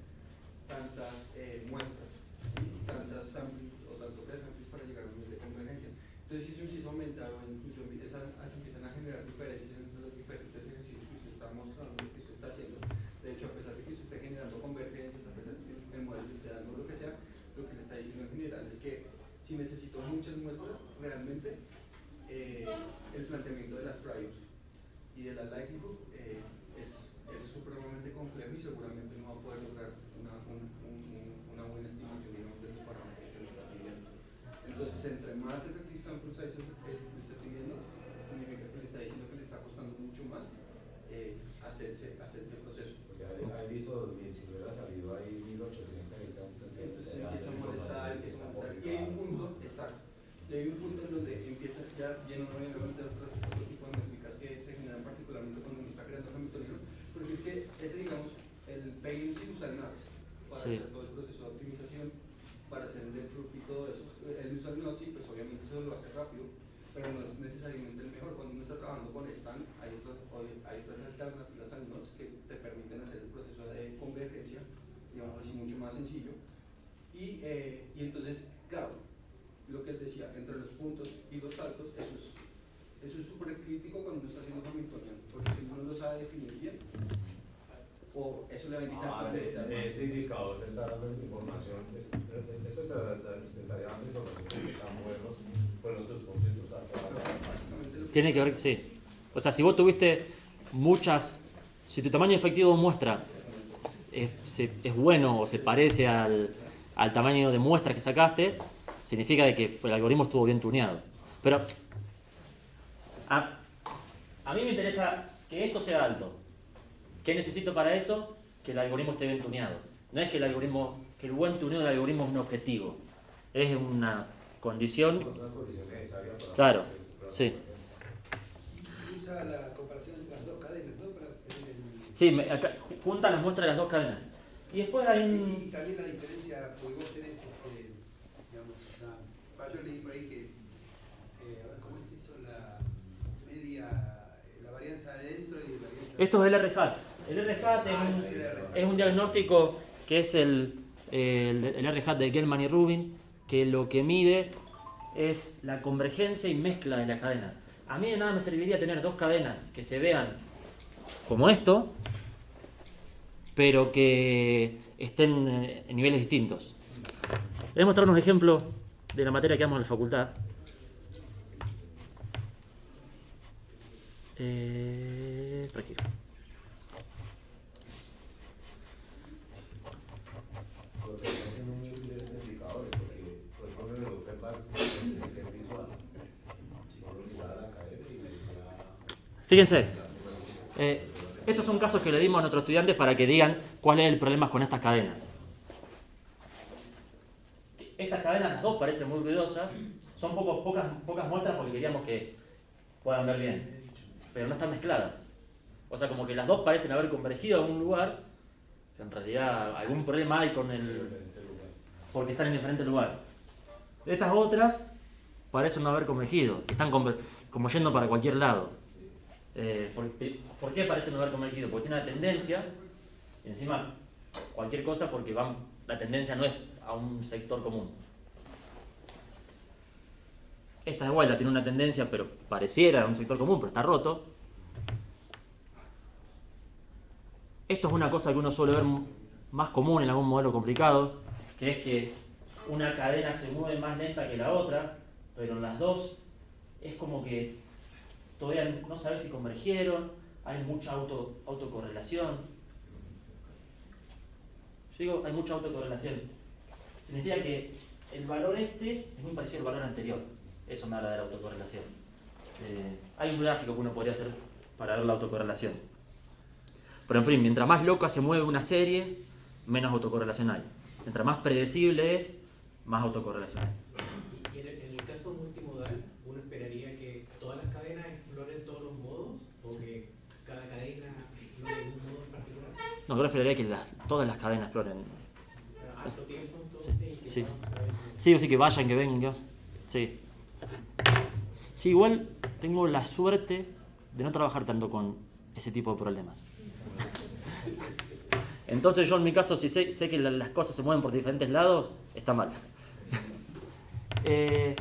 tantas muestras, tantas samples o tantos pre-samples para llegar a un nivel de convergencia. Entonces, si eso empieza a aumentar o incluso se empiezan a generar diferencias entre los diferentes ejercicios que usted está mostrando, que usted está haciendo, de hecho, a pesar de que usted esté generando convergencias, a pesar de que el modelo le esté dando lo que sea, lo que le está diciendo en general es que si necesito muchas muestras, realmente el planteamiento de las priors y de la likelihood es supremamente complejo y seguramente no va a poder lograr una buena estimación, digamos, de los parámetros que le está pidiendo. Entonces, entre más effective sample size le está pidiendo, significa que le está diciendo que le está costando mucho más hacer ese proceso. O sea, ahí hizo 2000, si hubiera salido ahí 1800 y tanto, Entonces empieza a molestar, y hay un punto, exacto, y hay un punto en donde empieza ya lleno obviamente de otro tipo de métricas que se generan particularmente cuando uno está creando hamiltoniano, porque es que ese, digamos, el PMC usa el NUTS para hacer todo el proceso de optimización, para hacer el depth y todo eso. Él usa el NUTS y pues obviamente eso lo hace rápido, pero no es necesariamente el mejor. Cuando uno está trabajando con STAN, hay otras alternativas al NUTS que te permiten hacer el proceso de convergencia, digamos así, mucho más sencillo. Y entonces, claro, lo que él decía, entre los puntos y los saltos, eso es súper crítico cuando uno está haciendo hamiltoniano, porque si uno lo sabe definir bien, o eso le va a indicar este indicador te está dando información, esto te estaría dando información de que tan buenos fueron tus puntos y tus saltos. Tiene que ver, sí. O sea, si vos tuviste si tu tamaño efectivo de muestra es bueno o se parece al tamaño de muestra que sacaste, significa de que el algoritmo estuvo bien tuneado. Pero a mí me interesa que esto sea alto. ¿Qué necesito para eso? Que el algoritmo esté bien tuneado. No es que el buen tuneo del algoritmo es un objetivo. Es una condición. Necesaria para claro, sí. Usa la comparación entre las dos cadenas, ¿no? Para tener Sí, acá junta las muestras de las dos cadenas. Y después hay y también la diferencia, porque vos tenés, digamos, o sea, yo leí por ahí que, a ver, ¿cómo se hizo la varianza adentro y la varianza? Esto es el RHAT. El RHAT es un diagnóstico que es el RHAT de Gell-Mann y Rubin, que lo que mide es la convergencia y mezcla de la cadena. A mí de nada me serviría tener dos cadenas que se vean como esto, pero que estén en niveles distintos. Voy a mostrar unos ejemplos de la materia que damos en la facultad. Por aquí. Fíjense, estos son casos que le dimos a nuestros estudiantes para que digan cuál es el problema con estas cadenas. Estas cadenas, las dos parecen muy ruidosas, son pocas muestras porque queríamos que puedan ver bien, pero no están mezcladas. O sea, como que las dos parecen haber convergido a algún lugar, pero en realidad algún problema hay porque están en diferente lugar. Estas otras parecen no haber convergido, están como yendo para cualquier lado. ¿Por qué parecen no haber convergido? Porque tiene una tendencia, y encima cualquier cosa porque la tendencia no es a un sector común. Esta de vuelta tiene una tendencia, pero pareciera a un sector común, pero está roto. Esto es una cosa que uno suele ver más común en algún modelo complicado, que es que una cadena se mueve más lenta que la otra, pero en las dos es como que todavía no sabes si convergieron, hay mucha autocorrelación. Yo digo, hay mucha autocorrelación. Significa que el valor es muy parecido al valor anterior. Eso me habla de la autocorrelación. Hay un gráfico que uno podría hacer para ver la autocorrelación. Pero en fin, mientras más loca se mueve una serie, menos autocorrelación hay. Mientras más predecible es, más autocorrelación hay. Y en el caso multimodal, uno esperaría que todas las cadenas exploren todos los modos, o que cada cadena explore un modo en particular. No, yo esperaría que todas las cadenas exploren. Harto tiempo entonces y que Sí. podamos saber Sí, o sí, que vayan, que vengan. Sí. Sí, igual tengo la suerte de no trabajar tanto con ese tipo de problemas. Entonces yo en mi caso, si sé que las cosas se mueven por diferentes lados, está mal. ¿Ese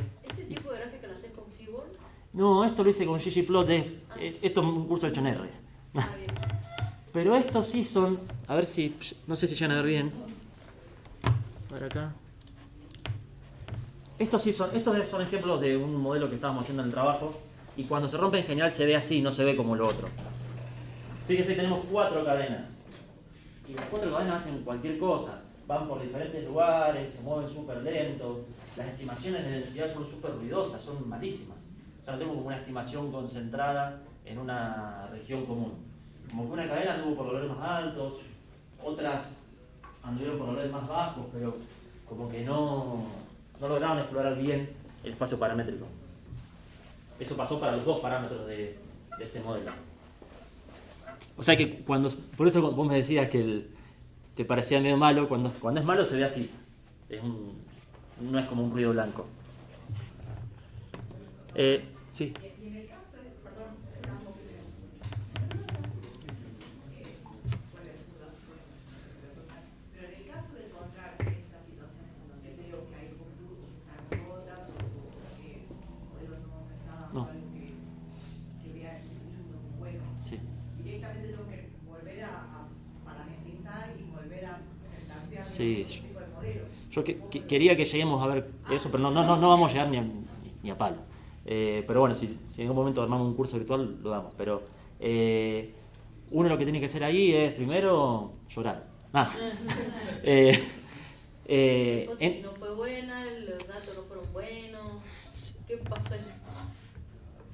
tipo de gráfica lo haces con Seaborn? No, esto lo hice con ggplot, esto es un curso hecho en R. Ah, bien. Pero estos sí son, a ver si, no sé si llegan a ver bien. Para acá. Estos son ejemplos de un modelo que estábamos haciendo en el trabajo. Y cuando se rompe en general se ve así, no se ve como lo otro. Fíjense, tenemos 4 cadenas. Y las 4 cadenas hacen cualquier cosa. Van por diferentes lugares, se mueven súper lento. Las estimaciones de densidad son súper ruidosas, son malísimas. O sea, no tengo como una estimación concentrada en una región común. Como que una cadena anduvo por valores más altos, otras anduvieron por valores más bajos, pero como que no lograron explorar bien el espacio paramétrico. Eso pasó para los 2 parámetros de este modelo. O sea que por eso vos me decías que te parecía medio malo, cuando es malo se ve así. No es como un ruido blanco. Sí. Y en el caso pero en el caso de encontrar estas situaciones en donde veo que hay conductos que están rotas o que el modelo no está dando algo que vea bueno, Sí. directamente tengo que volver a parametrizar y volver a plantear Sí, otro tipo de modelo. Yo quería que lleguemos a ver eso, pero no vamos a llegar ni a palo. Pero bueno, si en algún momento armamos un curso virtual, lo damos. Pero uno lo que tiene que hacer ahí es primero llorar. La hipótesis no fue buena, los datos no fueron buenos. ¿Qué pasó ahí?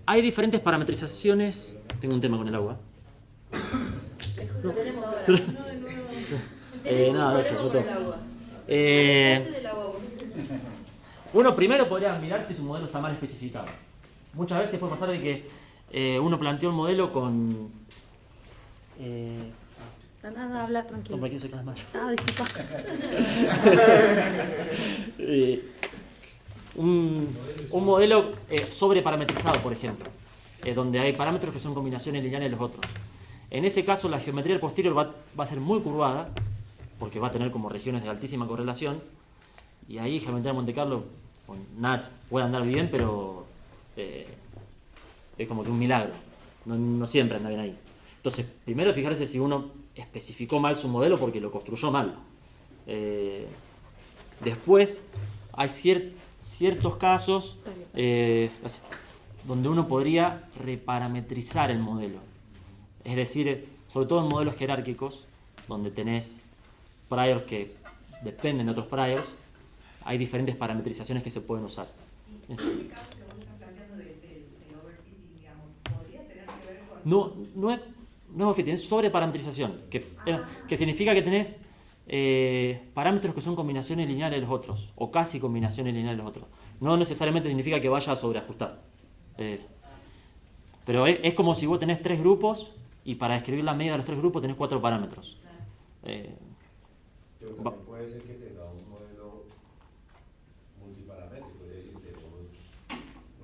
Hay diferentes parametrizaciones. Tengo un tema con el agua. Lo tenemos ahora. No, de nuevo. Tenés un nada, problema dejo, con el agua. Del agua, vos. Uno primero podría mirar si su modelo está mal especificado. Muchas veces puede pasar de que uno planteó un modelo con... Nada, habla tranquilo. No, por aquí se quedan las manos. Ah, disculpa. Un modelo sobreparametrizado, por ejemplo, donde hay parámetros que son combinaciones lineales de los otros. En ese caso, la geometría del posterior va a ser muy curvada, porque va a tener como regiones de altísima correlación, y ahí geometría de Monte Carlo con NAT puede andar bien, pero es como que un milagro. No siempre anda bien ahí. Entonces, primero fijarse si uno especificó mal su modelo porque lo construyó mal. Después, hay ciertos casos donde uno podría reparametrizar el modelo. Es decir, sobre todo en modelos jerárquicos, donde tenés priors que dependen de otros priors, hay diferentes parametrizaciones que se pueden usar. Y en ese caso que vos estás planteando del overfitting, digamos, ¿podría tener que ver con...? No es overfitting, es sobreparametrización, que significa que tenés parámetros que son combinaciones lineales de los otros, o casi combinaciones lineales de los otros. No necesariamente significa que vaya a sobreajustar. Pero es como si vos tenés 3 grupos y para describir la media de los 3 grupos tenés 4 parámetros. Pero también puede ser que tengamos un modelo multiparamétrico, es decir, tenemos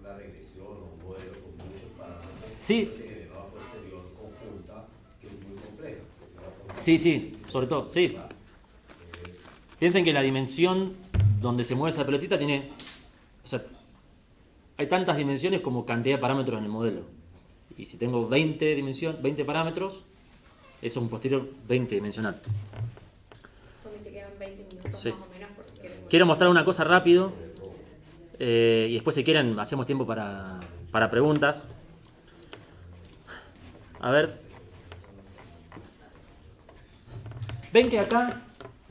una regresión o un modelo con muchos parámetros. Sí. Que genera una posterior conjunta que es muy compleja. Sí, sobre todo, sí. Piensen que la dimensión donde se mueve esa pelotita tiene... O sea, hay tantas dimensiones como cantidad de parámetros en el modelo. Y si tengo 20 parámetros, eso es un posterior 20 dimensional. Tommy, te quedan 20 minutos Sí. más o menos por si quieres. Quiero mostrar una cosa rápido y después si quieren hacemos tiempo para preguntas. A ver. Ven que acá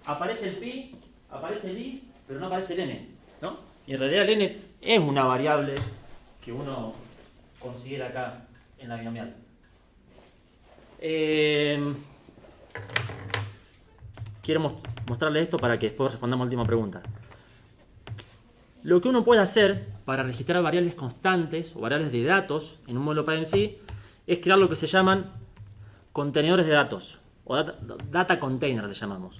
aparece el pi, aparece el i, pero no aparece el n, ¿no? Y en realidad el n es una variable que uno considera acá en la binomial. Quiero mostrarles esto para que después respondamos a la última pregunta. Lo que uno puede hacer para registrar variables constantes o variables de datos en un modelo PyMC es crear lo que se llaman contenedores de datos, o data container le llamamos.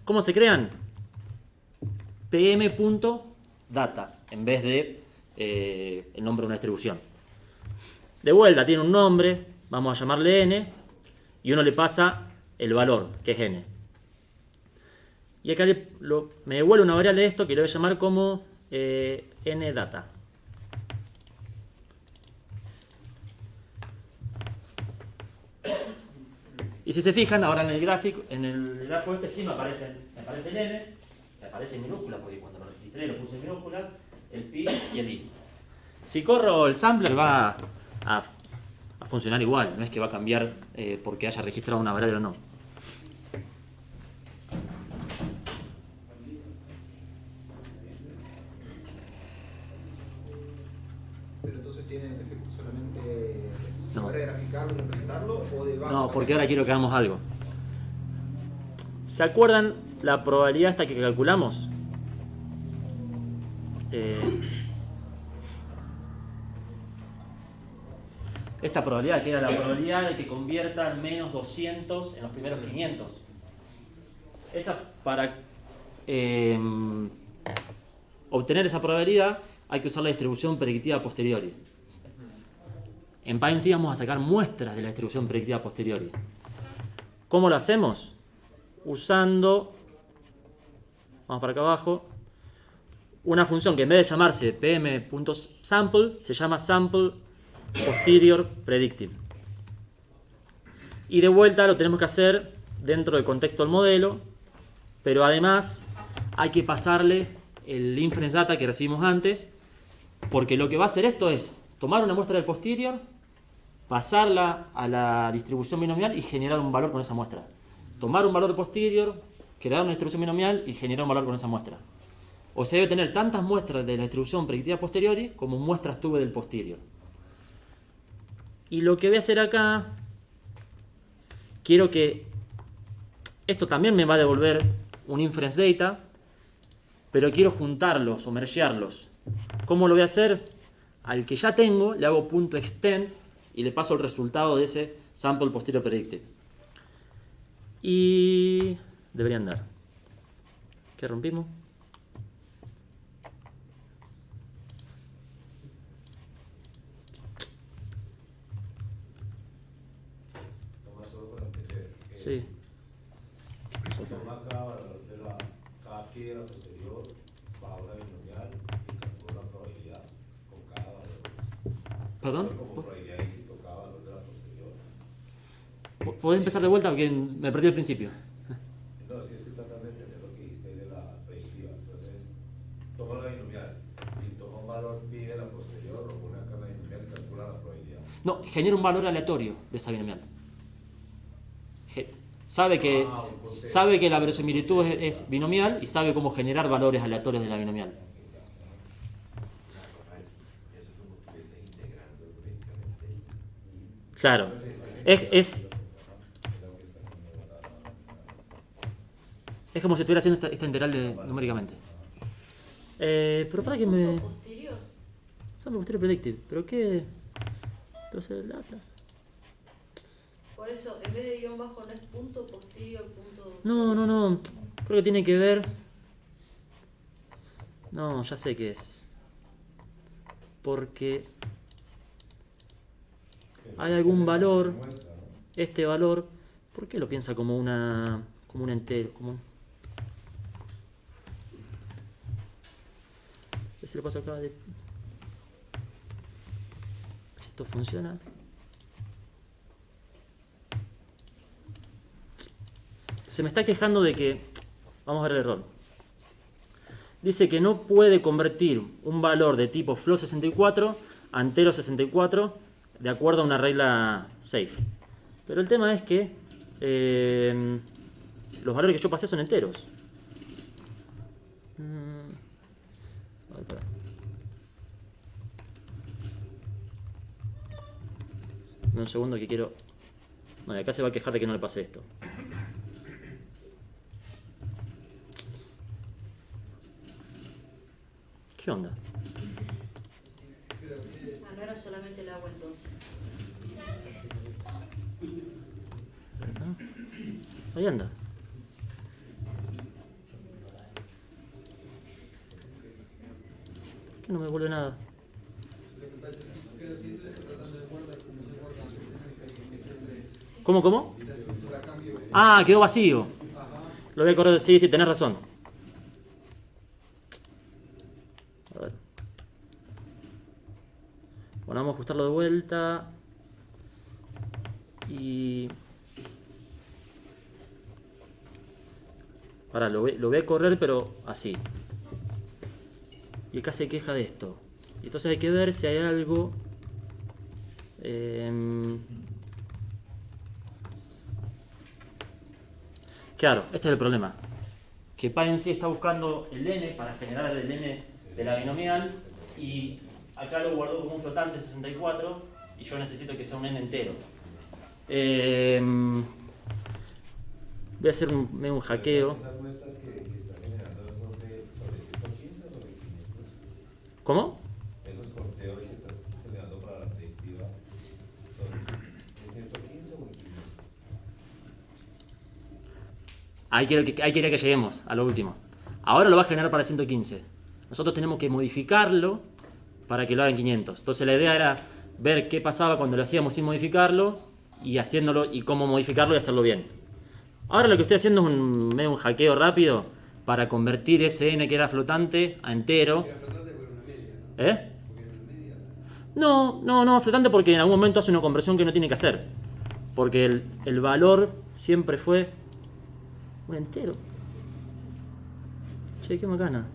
¿Cómo se crean? pm.data, en vez de el nombre de una distribución. De vuelta, tiene un nombre, vamos a llamarle n, y uno le pasa el valor, que es n. Y acá me devuelve una variable de esto que le voy a llamar como ndata. Y si se fijan, ahora en el gráfico este sí me aparece el n, me aparece en minúscula, porque cuando lo registré lo puse en minúscula, el pi y el i. Si corro el sampler va a funcionar igual, no es que va a cambiar porque haya registrado una variable o no. Pero entonces tiene efecto solamente No. para graficarlo y representarlo o debajo. No, porque ahora quiero que hagamos algo. ¿Se acuerdan la probabilidad esta que calculamos? Esta probabilidad, que era la probabilidad de que convierta al menos 200 en los primeros 500. Esa, para obtener esa probabilidad hay que usar la distribución predictiva a posteriori. En PyMC vamos a sacar muestras de la distribución predictiva a posteriori. ¿Cómo lo hacemos? Usando, vamos para acá abajo, una función que en vez de llamarse pm.sample se llama sample posterior predictive. Y de vuelta lo tenemos que hacer dentro del contexto del modelo, pero además hay que pasarle el inference data que recibimos antes, porque lo que va a hacer esto es tomar una muestra del posterior, pasarla a la distribución binomial y generar un valor con esa muestra. Tomar un valor de posterior, crear una distribución binomial y generar un valor con esa muestra. O sea, debe tener tantas muestras de la distribución predictiva posteriori como muestras tuve del posterior. Y lo que voy a hacer acá, quiero que esto también me va a devolver un inference data, pero quiero juntarlos o mergearlos. ¿Cómo lo voy a hacer? Al que ya tengo le hago .extend y le paso el resultado de ese sample posterior predictive. Y debería andar. ¿Qué rompimos? Toma solo para entender. Sí. Toma cada piedra posterior, va a una binomial y calcula la probabilidad con cada valor. ¿Perdón? Como probabilidad de éxito cada valor de la posterior. ¿Podés empezar de vuelta? Porque me perdí al principio. No, sí estoy tratando de entender lo que dijiste ahí de la predictiva. Entonces, toma la binomial y toma un valor pi de la posterior, lo pone acá en la binomial y calcula la probabilidad. No, genera un valor aleatorio de esa binomial. Sabe que la verosimilitud es binomial y sabe cómo generar valores aleatorios de la binomial. Claro. Es como si estuviera haciendo esta integral numéricamente. Pero para que me... posterior. Sample posterior predictive. ¿Pero qué? Entonces el data. Por eso, en vez de guión bajo, no es punto posterior, punto... No. Creo que tiene que ver... No, ya sé qué es. Porque hay algún valor, este valor, ¿por qué lo piensa como un entero? Si lo paso acá de... Si esto funciona. Se me está quejando de que... Vamos a ver el error. Dice que no puede convertir un valor de tipo float64 a entero64 de acuerdo a una regla safe. Pero el tema es que los valores que yo pasé son enteros. A ver, pará. Un segundo que quiero... No, y acá se va a quejar de que no le pase esto. ¿Qué onda? Ah, no era solamente el agua entonces. Ahí anda. ¿Por qué no me vuelve nada? ¿Cómo? Ah, quedó vacío. Lo voy a correr. Sí, tenés razón. A ver. Bueno, vamos a ajustarlo de vuelta. Y... ahora lo voy a correr, pero así. Y acá se queja de esto. Y entonces hay que ver si hay algo... Claro, este es el problema. Que PyMC está buscando el n para generar el n de la binomial. Y acá lo guardó como un flotante 64. Y yo necesito que sea un n entero. Voy a hacer un hackeo. Esas muestras que están generando son sobre 115 o sobre 500. ¿Cómo? Esos conteos que estás generando para la predictiva son de 115 o 500. Ahí quiero que lleguemos a lo último. Ahora lo va a generar para 115. Nosotros tenemos que modificarlo para que lo haga en 500. Entonces la idea era ver qué pasaba cuando lo hacíamos sin modificarlo y haciéndolo y cómo modificarlo y hacerlo bien. Ahora lo que estoy haciendo es medio un hackeo rápido para convertir ese n que era flotante a entero. Era flotante porque era una media, ¿no? ¿Eh? Porque era una media. No, flotante porque en algún momento hace una conversión que no tiene que hacer. Porque el valor siempre fue un entero. Che, qué macana.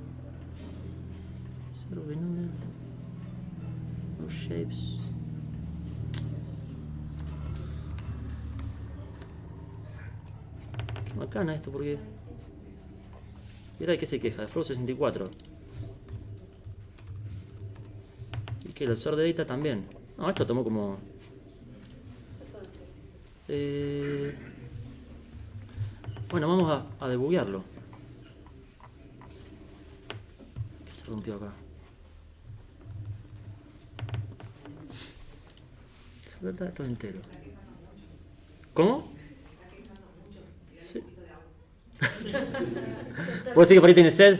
Zero binomial. No shapes. Qué macana esto, porque... ¿Y de qué se queja? De Flow 64. Y que el sort de data también. No, esto tomó como... Bueno, vamos a debuguearlo. ¿Qué se rompió acá? Esto es entero. ¿Cómo? Sí. ¿Puedo decir que por ahí tiene sed?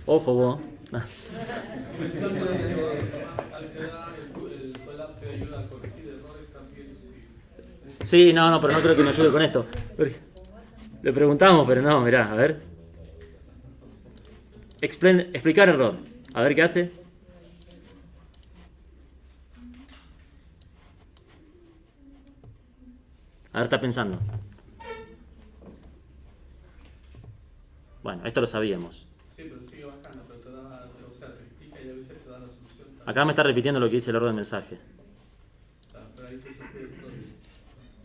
Ojo vos. Sí, no, pero no creo que me ayude con esto. Le preguntamos, pero no, mirá, a ver. Explicar error. A ver qué hace. A ver, está pensando. Bueno, esto lo sabíamos. Sí, pero sigue bajando, pero te da, o sea, te explica y a veces te da la solución. Acá me está repitiendo lo que dice el error del mensaje. Pero ahí te sugiere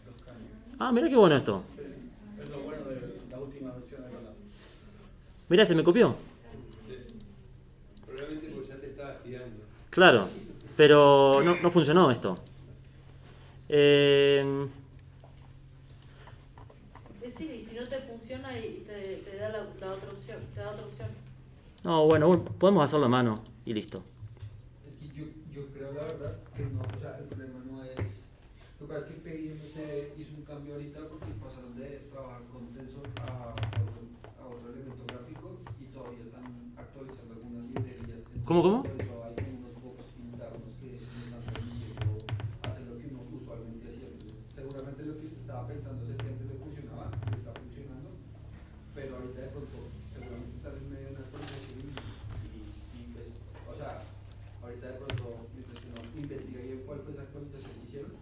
los cambios. Ah, mirá qué bueno esto. Sí, es lo bueno de la última versión de Colab. Mirá, se me copió. Probablemente porque ya te estaba girando. Claro, pero no funcionó esto. Decir, y si no te funciona y te da la otra opción, te da otra opción. No, bueno, podemos hacerlo a mano y listo. Es que yo creo la verdad que no, o sea, el problema no es... Lo que pasa es que PIMC hizo un cambio ahorita porque pasaron de trabajar con Tensor a otro elemento gráfico y todavía están actualizando algunas librerías. ¿Cómo? Por eso hay unos bugs internos que no están permitiendo hacer lo que uno usualmente hacía. Entonces, seguramente lo que usted estaba pensando es que antes le funcionaba, le está funcionando, pero ahorita de pronto seguramente está en medio de una actualización y pues, o sea, ahorita de pronto, mientras que uno investiga bien cuál fue esa actualización que hicieron,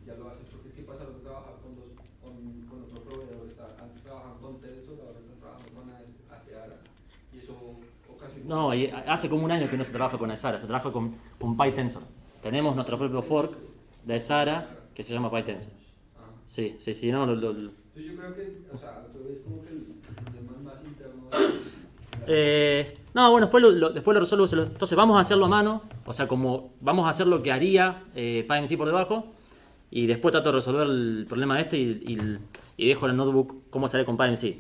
ya lo hacen porque es que pasaron a trabajar con otro proveedor. Antes trabajaban con Tensor, ahora están trabajando con Aseara y eso ocasionó... No, hace como un año que no se trabaja con Asara, se trabaja con PyTensor. Tenemos nuestro propio fork de Asara que se llama PyTensor. Sí, no, Entonces yo creo que, o sea, es como que el problema más interno no, bueno, después lo resuelvo. Entonces vamos a hacerlo a mano, o sea, como vamos a hacer lo que haría PyMC por debajo, y después trato de resolver el problema este y dejo en el notebook cómo sale con PyMC.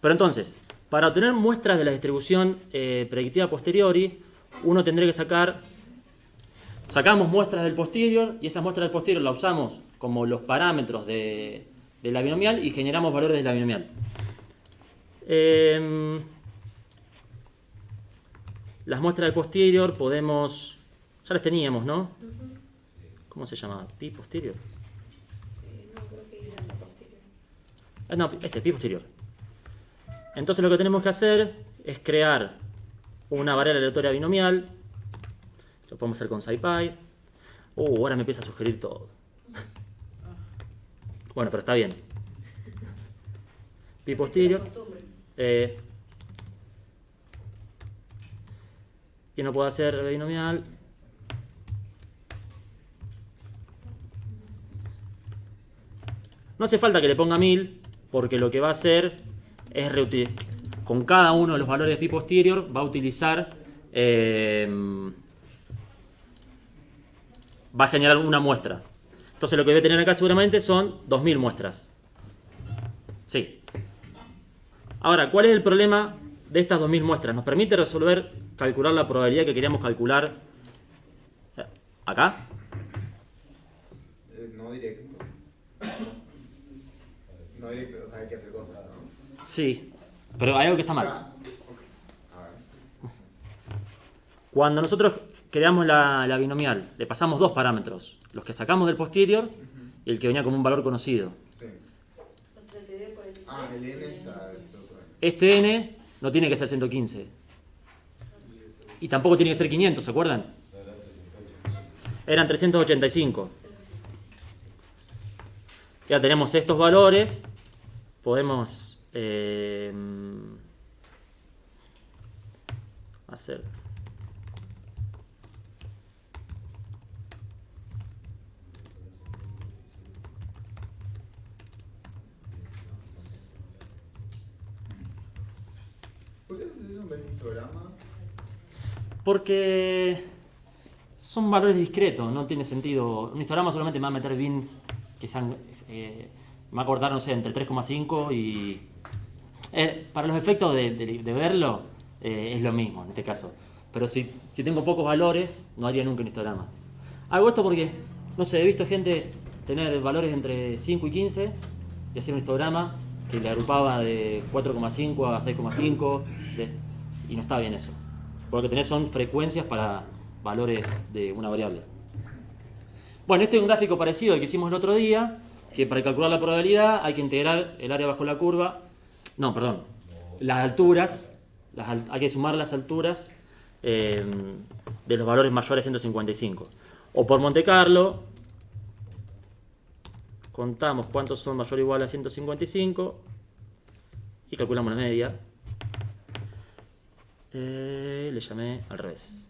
Pero entonces, para obtener muestras de la distribución predictiva a posteriori, uno tendría que sacar Sacamos muestras del posterior y esas muestras del posterior las usamos como los parámetros de la binomial y generamos valores de la binomial. Las muestras del posterior podemos... Ya las teníamos, ¿no? ¿Cómo se llama? ¿Pi posterior? No, creo que era la posterior. No, pi posterior. Entonces lo que tenemos que hacer es crear una variable aleatoria binomial. Lo podemos hacer con SciPy. Ahora me empieza a sugerir todo. Bueno, pero está bien. Pi posterior. Y no puedo hacer binomial. No hace falta que le ponga 1000, porque lo que va a hacer es reutilizar. Con cada uno de los valores de pi posterior va a utilizar. Va a generar una muestra. Entonces lo que voy a tener acá seguramente son 2000 muestras. Sí. Ahora, ¿cuál es el problema de estas 2000 muestras? Nos permite calcular la probabilidad que queríamos calcular acá. No directo. No directo, o sea, hay que hacer cosas, ¿no? Sí, pero hay algo que está mal. Cuando nosotros creamos la binomial, le pasamos dos parámetros. Los que sacamos del posterior y el que venía como un valor conocido. Sí. El n está... Este n no tiene que ser 115. Y tampoco tiene que ser 500, ¿se acuerdan? Eran 385. Ya tenemos estos valores. Podemos hacer... ¿Por qué haces eso en vez de histograma? Porque son valores discretos, no tiene sentido. Un histograma solamente me va a meter bins que sean... me va a cortar, no sé, entre 3,5 y... para los efectos de verlo, es lo mismo en este caso. Pero si tengo pocos valores, no haría nunca un histograma. Hago esto porque, no sé, he visto gente tener valores entre 5 y 15 y hacer un histograma que le agrupaba de 4,5 a 6,5 y no está bien eso. Porque lo que tenés son frecuencias para valores de una variable. Bueno, este es un gráfico parecido al que hicimos el otro día, que para calcular la probabilidad hay que integrar el área bajo la curva. No, perdón. Las alturas, hay que sumar las alturas de los valores mayores a 155. O por Monte Carlo, contamos cuántos son mayor o igual a 155 y calculamos la media. Le llamé al revés.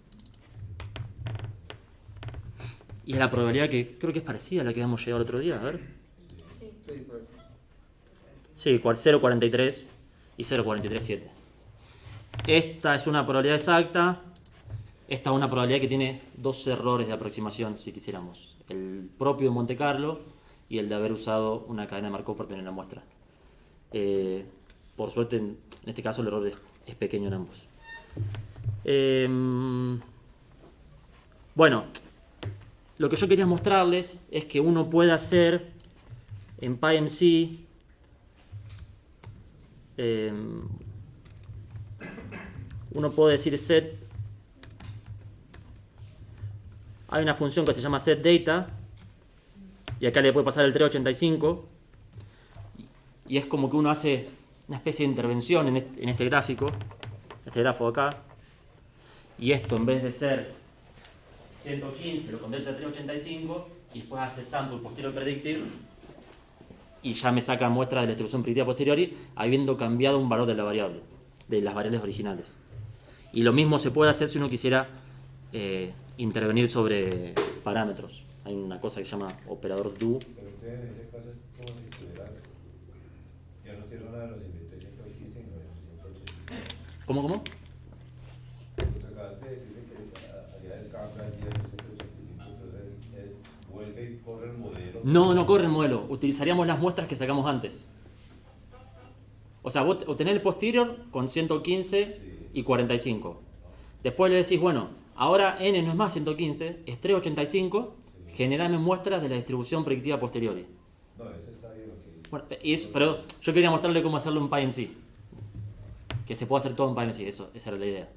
Y es la probabilidad que creo que es parecida a la que habíamos llegado el otro día. A ver. Sí, 0,43 y 0,437. Esta es una probabilidad exacta. Esta es una probabilidad que tiene dos errores de aproximación, si quisiéramos. El propio de Monte Carlo y el de haber usado una cadena de Markov para tener la muestra. Por suerte, en este caso, el error es pequeño en ambos. Bueno, lo que yo quería mostrarles es que uno puede hacer en PyMC uno puede decir set. Hay una función que se llama setData y acá le puede pasar el 385 y es como que uno hace una especie de intervención en este gráfico, este grafo acá, y esto en vez de ser 115 lo convierte a 385 y después hace sample posterior predictive y ya me saca muestra de la distribución predictiva posteriori habiendo cambiado un valor de la variable, de las variables originales. Y lo mismo se puede hacer si uno quisiera intervenir sobre parámetros. Hay una cosa que se llama operador do. Pero usted en ese caso es como si estuvieras... Ya no quiero nada de los inventé 115 y no es 185. ¿Cómo? Pues acabaste de decirle que hacia el cambio allí en 185, entonces él vuelve y corre el modelo. No corre el modelo. Utilizaríamos las muestras que sacamos antes. O sea, vos obtenés el posterior con 115 y 45. Después le decís, bueno, Ahora n no es más 115, es 385. Generame muestras de la distribución predictiva posteriori. No, ese está bien. Bueno, pero yo quería mostrarle cómo hacerlo en PyMC. Que se puede hacer todo en PyMC, esa era la idea.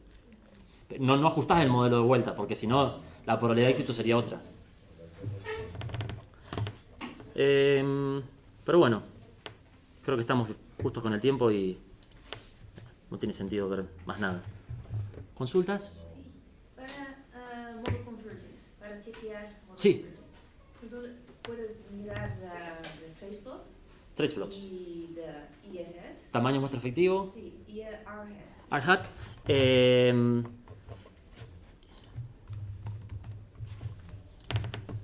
No ajustás el modelo de vuelta, porque si no, la probabilidad de éxito sería otra. Pero bueno, creo que estamos justos con el tiempo y no tiene sentido ver más nada. ¿Consultas? Para model convergence, para chequear model Sí. convergence. Entonces, puedes mirar de trace plots Trace plots. y de ISS. Tamaño muestra efectivo. Sí, y R-hat. R-hat.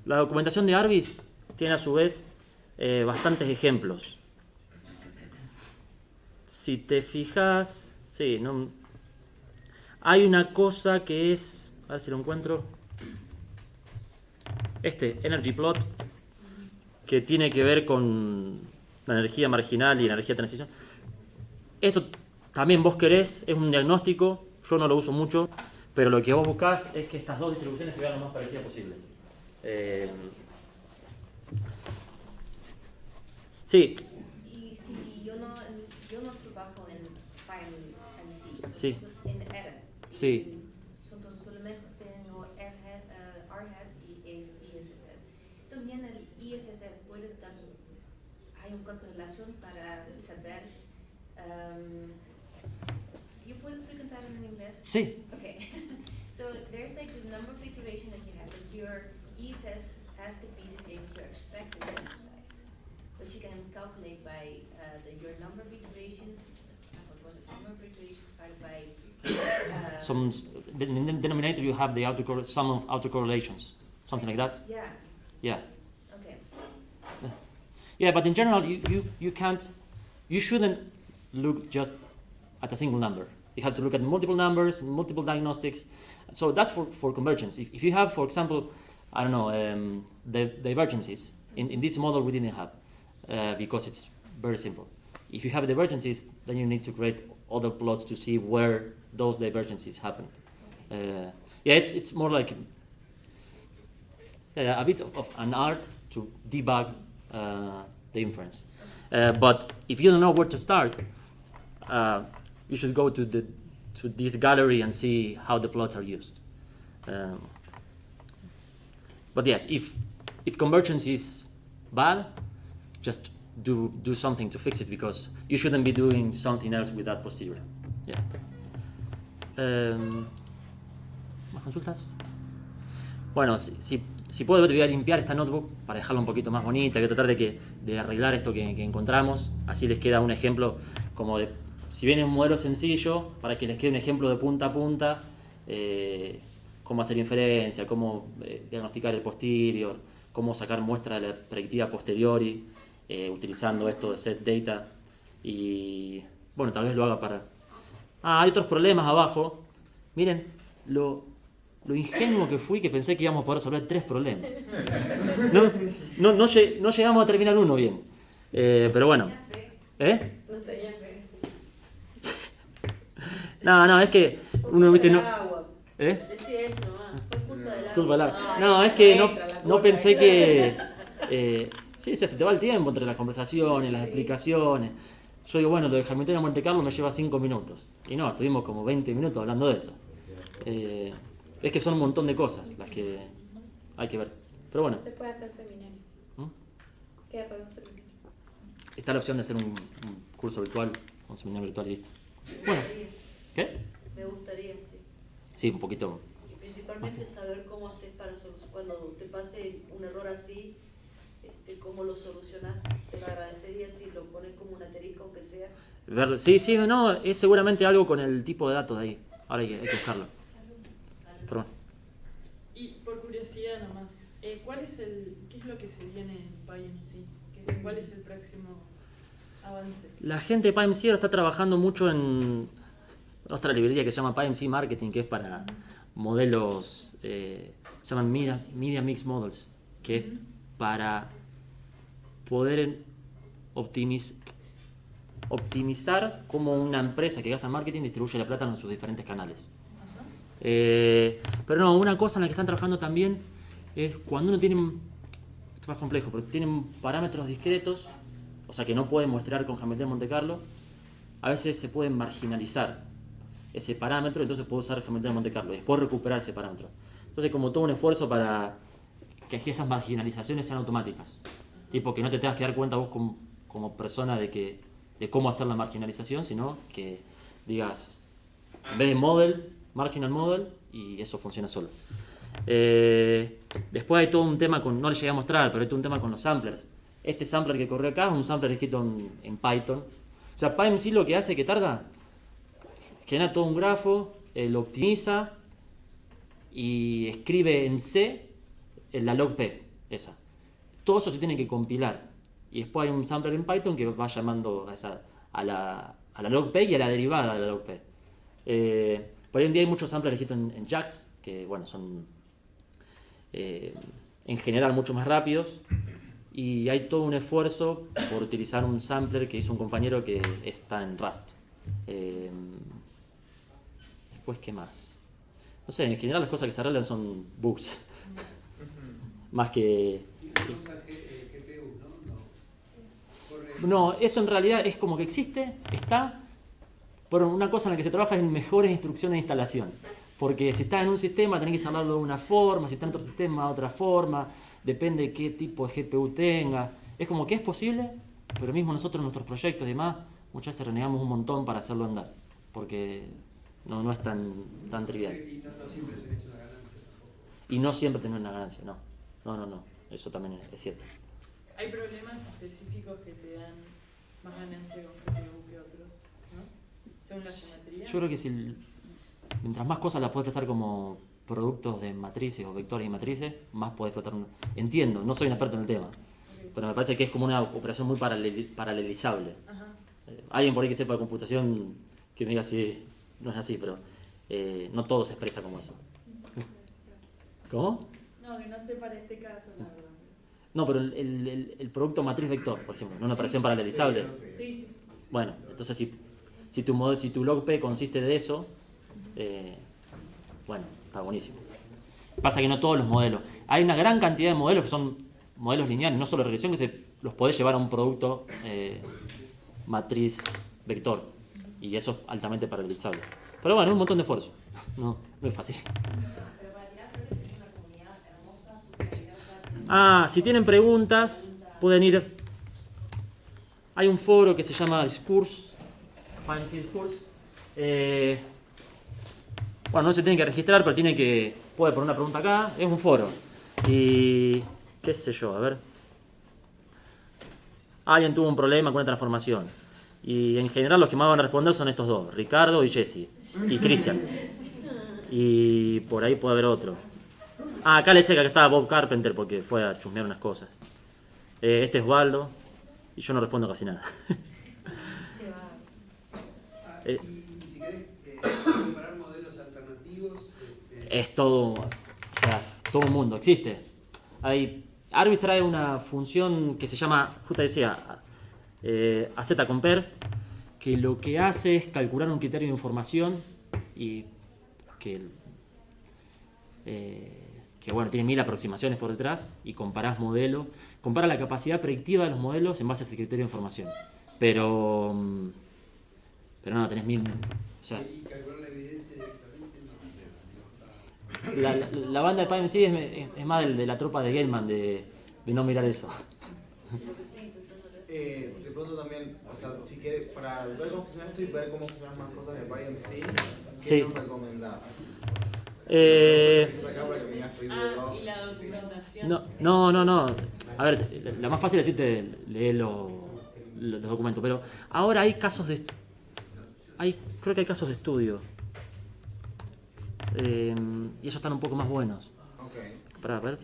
La documentación de Arbis tiene a su vez bastantes ejemplos. Si te fijas, sí, no, hay una cosa que es, a ver si lo encuentro, energy plot, que tiene que ver con la energía marginal y la energía de transición. Esto también vos querés, es un diagnóstico, yo no lo uso mucho, pero lo que vos buscás es que estas dos distribuciones se vean lo más parecidas posible. Sí. Y si yo no trabajo en PyMC, Sí. en R. Sí. Entonces solamente tengo R-hat y ISS. También el ISS puede también, hay una calculación para saber, ¿yo puedo preguntar en inglés? Sí. Okay. So there's like the number of iteration that you have, but your ISS has to be the same as your expected sample size. But you can calculate by your number of iterations, what was it, number of iterations divided by In the denominator you have the sum of autocorrelations, something like that. yeah, Yeah. okay. Yeah, but in general you shouldn't look just at a single number. You have to look at multiple numbers, multiple diagnostics. So that's for convergence. If you have, for example, I don't know, the divergences, in this model we didn't have, because it's very simple. If you have divergences, then you need to create other plots to see where those divergences happen. Yeah, it's more like a bit of an art to debug the inference. But if you don't know where to start, you should go to this gallery and see how the plots are used. But yes, if convergence is bad, just do something to fix it, because you shouldn't be doing something else with that posterior. Yeah. ¿Más consultas? Bueno, si puedo, te voy a limpiar esta notebook para dejarla un poquito más bonita. Voy a tratar de arreglar esto que encontramos. Así les queda un ejemplo como de, si bien es un modelo sencillo, para que les quede un ejemplo de punta a punta, cómo hacer inferencia, cómo diagnosticar el posterior, cómo sacar muestras de la predictiva posteriori, utilizando esto de set data. Y bueno, tal vez lo haga para... hay otros problemas abajo. Miren, lo ingenuo que fui, que pensé que íbamos a poder resolver 3 problemas. No llegamos a terminar uno bien. Pero bueno. ¿Eh? No está bien. No, es que uno, viste, no... ¿Eh? Decí eso, fue culpa del agua. Culpa del agua. No, es que no pensé que... sí, se te va el tiempo entre las conversaciones, las explicaciones. Yo digo, bueno, lo de Hamilton a Monte Carlo me lleva 5 minutos. Y no, estuvimos como 20 minutos hablando de eso. Es que son un montón de cosas las que hay que ver. Pero bueno. Se puede hacer seminario. Queda para un seminario. Está la opción de hacer un curso virtual, un seminario virtual y listo. Bueno. ¿Qué? Me gustaría, sí. Sí, un poquito. Y principalmente saber cómo haces para cuando te pase un error así, cómo lo solucionas. Te lo agradecería si lo pones como un asterisco, aunque sea. Sí, no, es seguramente algo con el tipo de datos de ahí. Ahora hay que buscarlo. Perdón. Y por curiosidad nomás, ¿qué es lo que se viene en PyMC? ¿Cuál es el próximo avance? La gente de PyMC ahora está trabajando mucho en otra librería que se llama PyMC Marketing, que es para modelos, se llaman Media Mix Models, que es para poder optimizar cómo una empresa que gasta en marketing distribuye la plata en sus diferentes canales. Pero no, una cosa en la que están trabajando también es cuando uno tiene, esto es más complejo, pero tienen parámetros discretos, o sea que no pueden muestrear con geometría de Monte Carlo, a veces se pueden marginalizar ese parámetro, entonces puedo usar geometría de Monte Carlo y después recuperar ese parámetro. Entonces como todo un esfuerzo para que esas marginalizaciones sean automáticas. Tipo que no te tengas que dar cuenta vos como persona de cómo hacer la marginalización, sino que digas, en vez de model, marginal model, y eso funciona solo. Después hay todo un tema no le llegué a mostrar, pero hay todo un tema con los samplers. Este sampler que corrió acá es un sampler escrito en Python. O sea, PyMC lo que hace que tarda, genera todo un grafo, lo optimiza y escribe en C en la log P, esa. Todo eso se tiene que compilar. Y después hay un sampler en Python que va llamando a la log P y a la derivada de la log P. Por hoy en día hay muchos samplers escritos en JAX, que bueno, son en general mucho más rápidos. Y hay todo un esfuerzo por utilizar un sampler que hizo un compañero que está en Rust. Después, ¿qué más? No sé, en general las cosas que se arreglan son bugs. Más que... No, eso en realidad es como que existe, está, pero una cosa en la que se trabaja es en mejores instrucciones de instalación. Porque si está en un sistema tenés que instalarlo de una forma, si está en otro sistema de otra forma, depende de qué tipo de GPU tenga. Es como que es posible, pero mismo nosotros en nuestros proyectos y demás, muchas veces renegamos un montón para hacerlo andar. Porque no es tan trivial. Y no siempre tenés una ganancia tampoco. Y no siempre tenés una ganancia, no. Eso también es cierto. Hay problemas específicos que te dan más ganancia con GPU que otros, ¿no? Según la geometría. Yo creo que mientras más cosas las puedes pensar como productos de matrices o vectores y matrices, más puedes explotar. Entiendo, no soy un experto en el tema, pero me parece que es como una operación muy paralelizable. Alguien por ahí que sepa de computación que me diga si no es así, pero no todo se expresa como eso. ¿Cómo? No, que no sé para este caso, la verdad. No, pero el producto matriz vector, por ejemplo, ¿no? Una operación paralelizable. Sí. Bueno, entonces si tu log P consiste de eso, bueno, está buenísimo. Pasa que no todos los modelos. Hay una gran cantidad de modelos que son modelos lineales, no solo regresión, que los podés llevar a un producto matriz vector. Y eso es altamente paralelizable. Pero bueno, es un montón de esfuerzo. No es fácil. Si tienen preguntas, pueden ir. Hay un foro que se llama Discourse. Bueno, no se tienen que registrar, pero puede poner una pregunta acá. Es un foro. Y qué sé yo, a ver. Alguien tuvo un problema con una transformación. Y en general los que más van a responder son estos dos, Ricardo y Jesse. Y Cristian. Y por ahí puede haber otro. Acá le sé que acá estaba Bob Carpenter porque fue a chusmear unas cosas. Este es Waldo. Y yo no respondo casi nada. Y si querés comparar modelos alternativos... Es todo, todo un mundo, existe. Arbis trae una función que se llama, justo decía, AZCompare, que lo que hace es calcular un criterio de información y que bueno, tiene 1000 aproximaciones por detrás y comparás modelos, compara la capacidad predictiva de los modelos en base a ese criterio de información. Pero no, tenés 1000. O sea, ¿Y calcular la evidencia directamente? No. la banda de PyMC es más de la tropa de Gell-Mann de no mirar eso. De pronto también, o sea, si quieres, para ver cómo funciona esto y ver cómo funcionan más cosas de PyMC, ¿qué nos recomendás? Y la documentación. No. A ver, la más fácil es decirte leer los documentos, pero ahora hay casos creo que hay casos de estudio. Y esos están un poco más buenos. Para ver.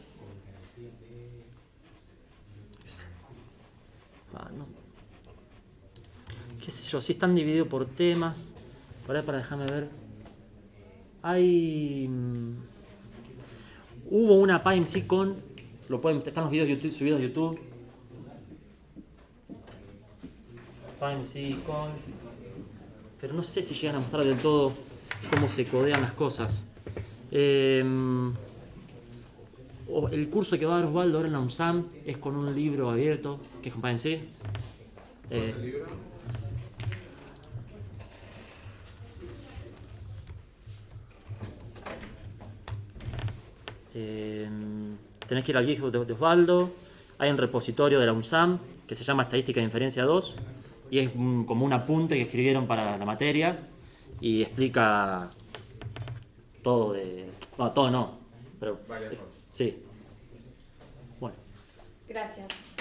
No. Qué sé yo, si están divididos por temas. Para dejarme ver. Hubo una PyMC con. Están los videos subidos a YouTube. PyMC con. Pero no sé si llegan a mostrar del todo cómo se codean las cosas. El curso que va a dar Osvaldo ahora en la UNSAM es con un libro abierto, que acompañen, ¿sí? ¿El libro? Tenés que ir al GitHub de Osvaldo. Hay un repositorio de la UNSAM que se llama Estadística de Inferencia 2 y es como un apunte que escribieron para la materia y explica todo de... No, todo no, pero... Varias cosas. Sí. Bueno. Gracias.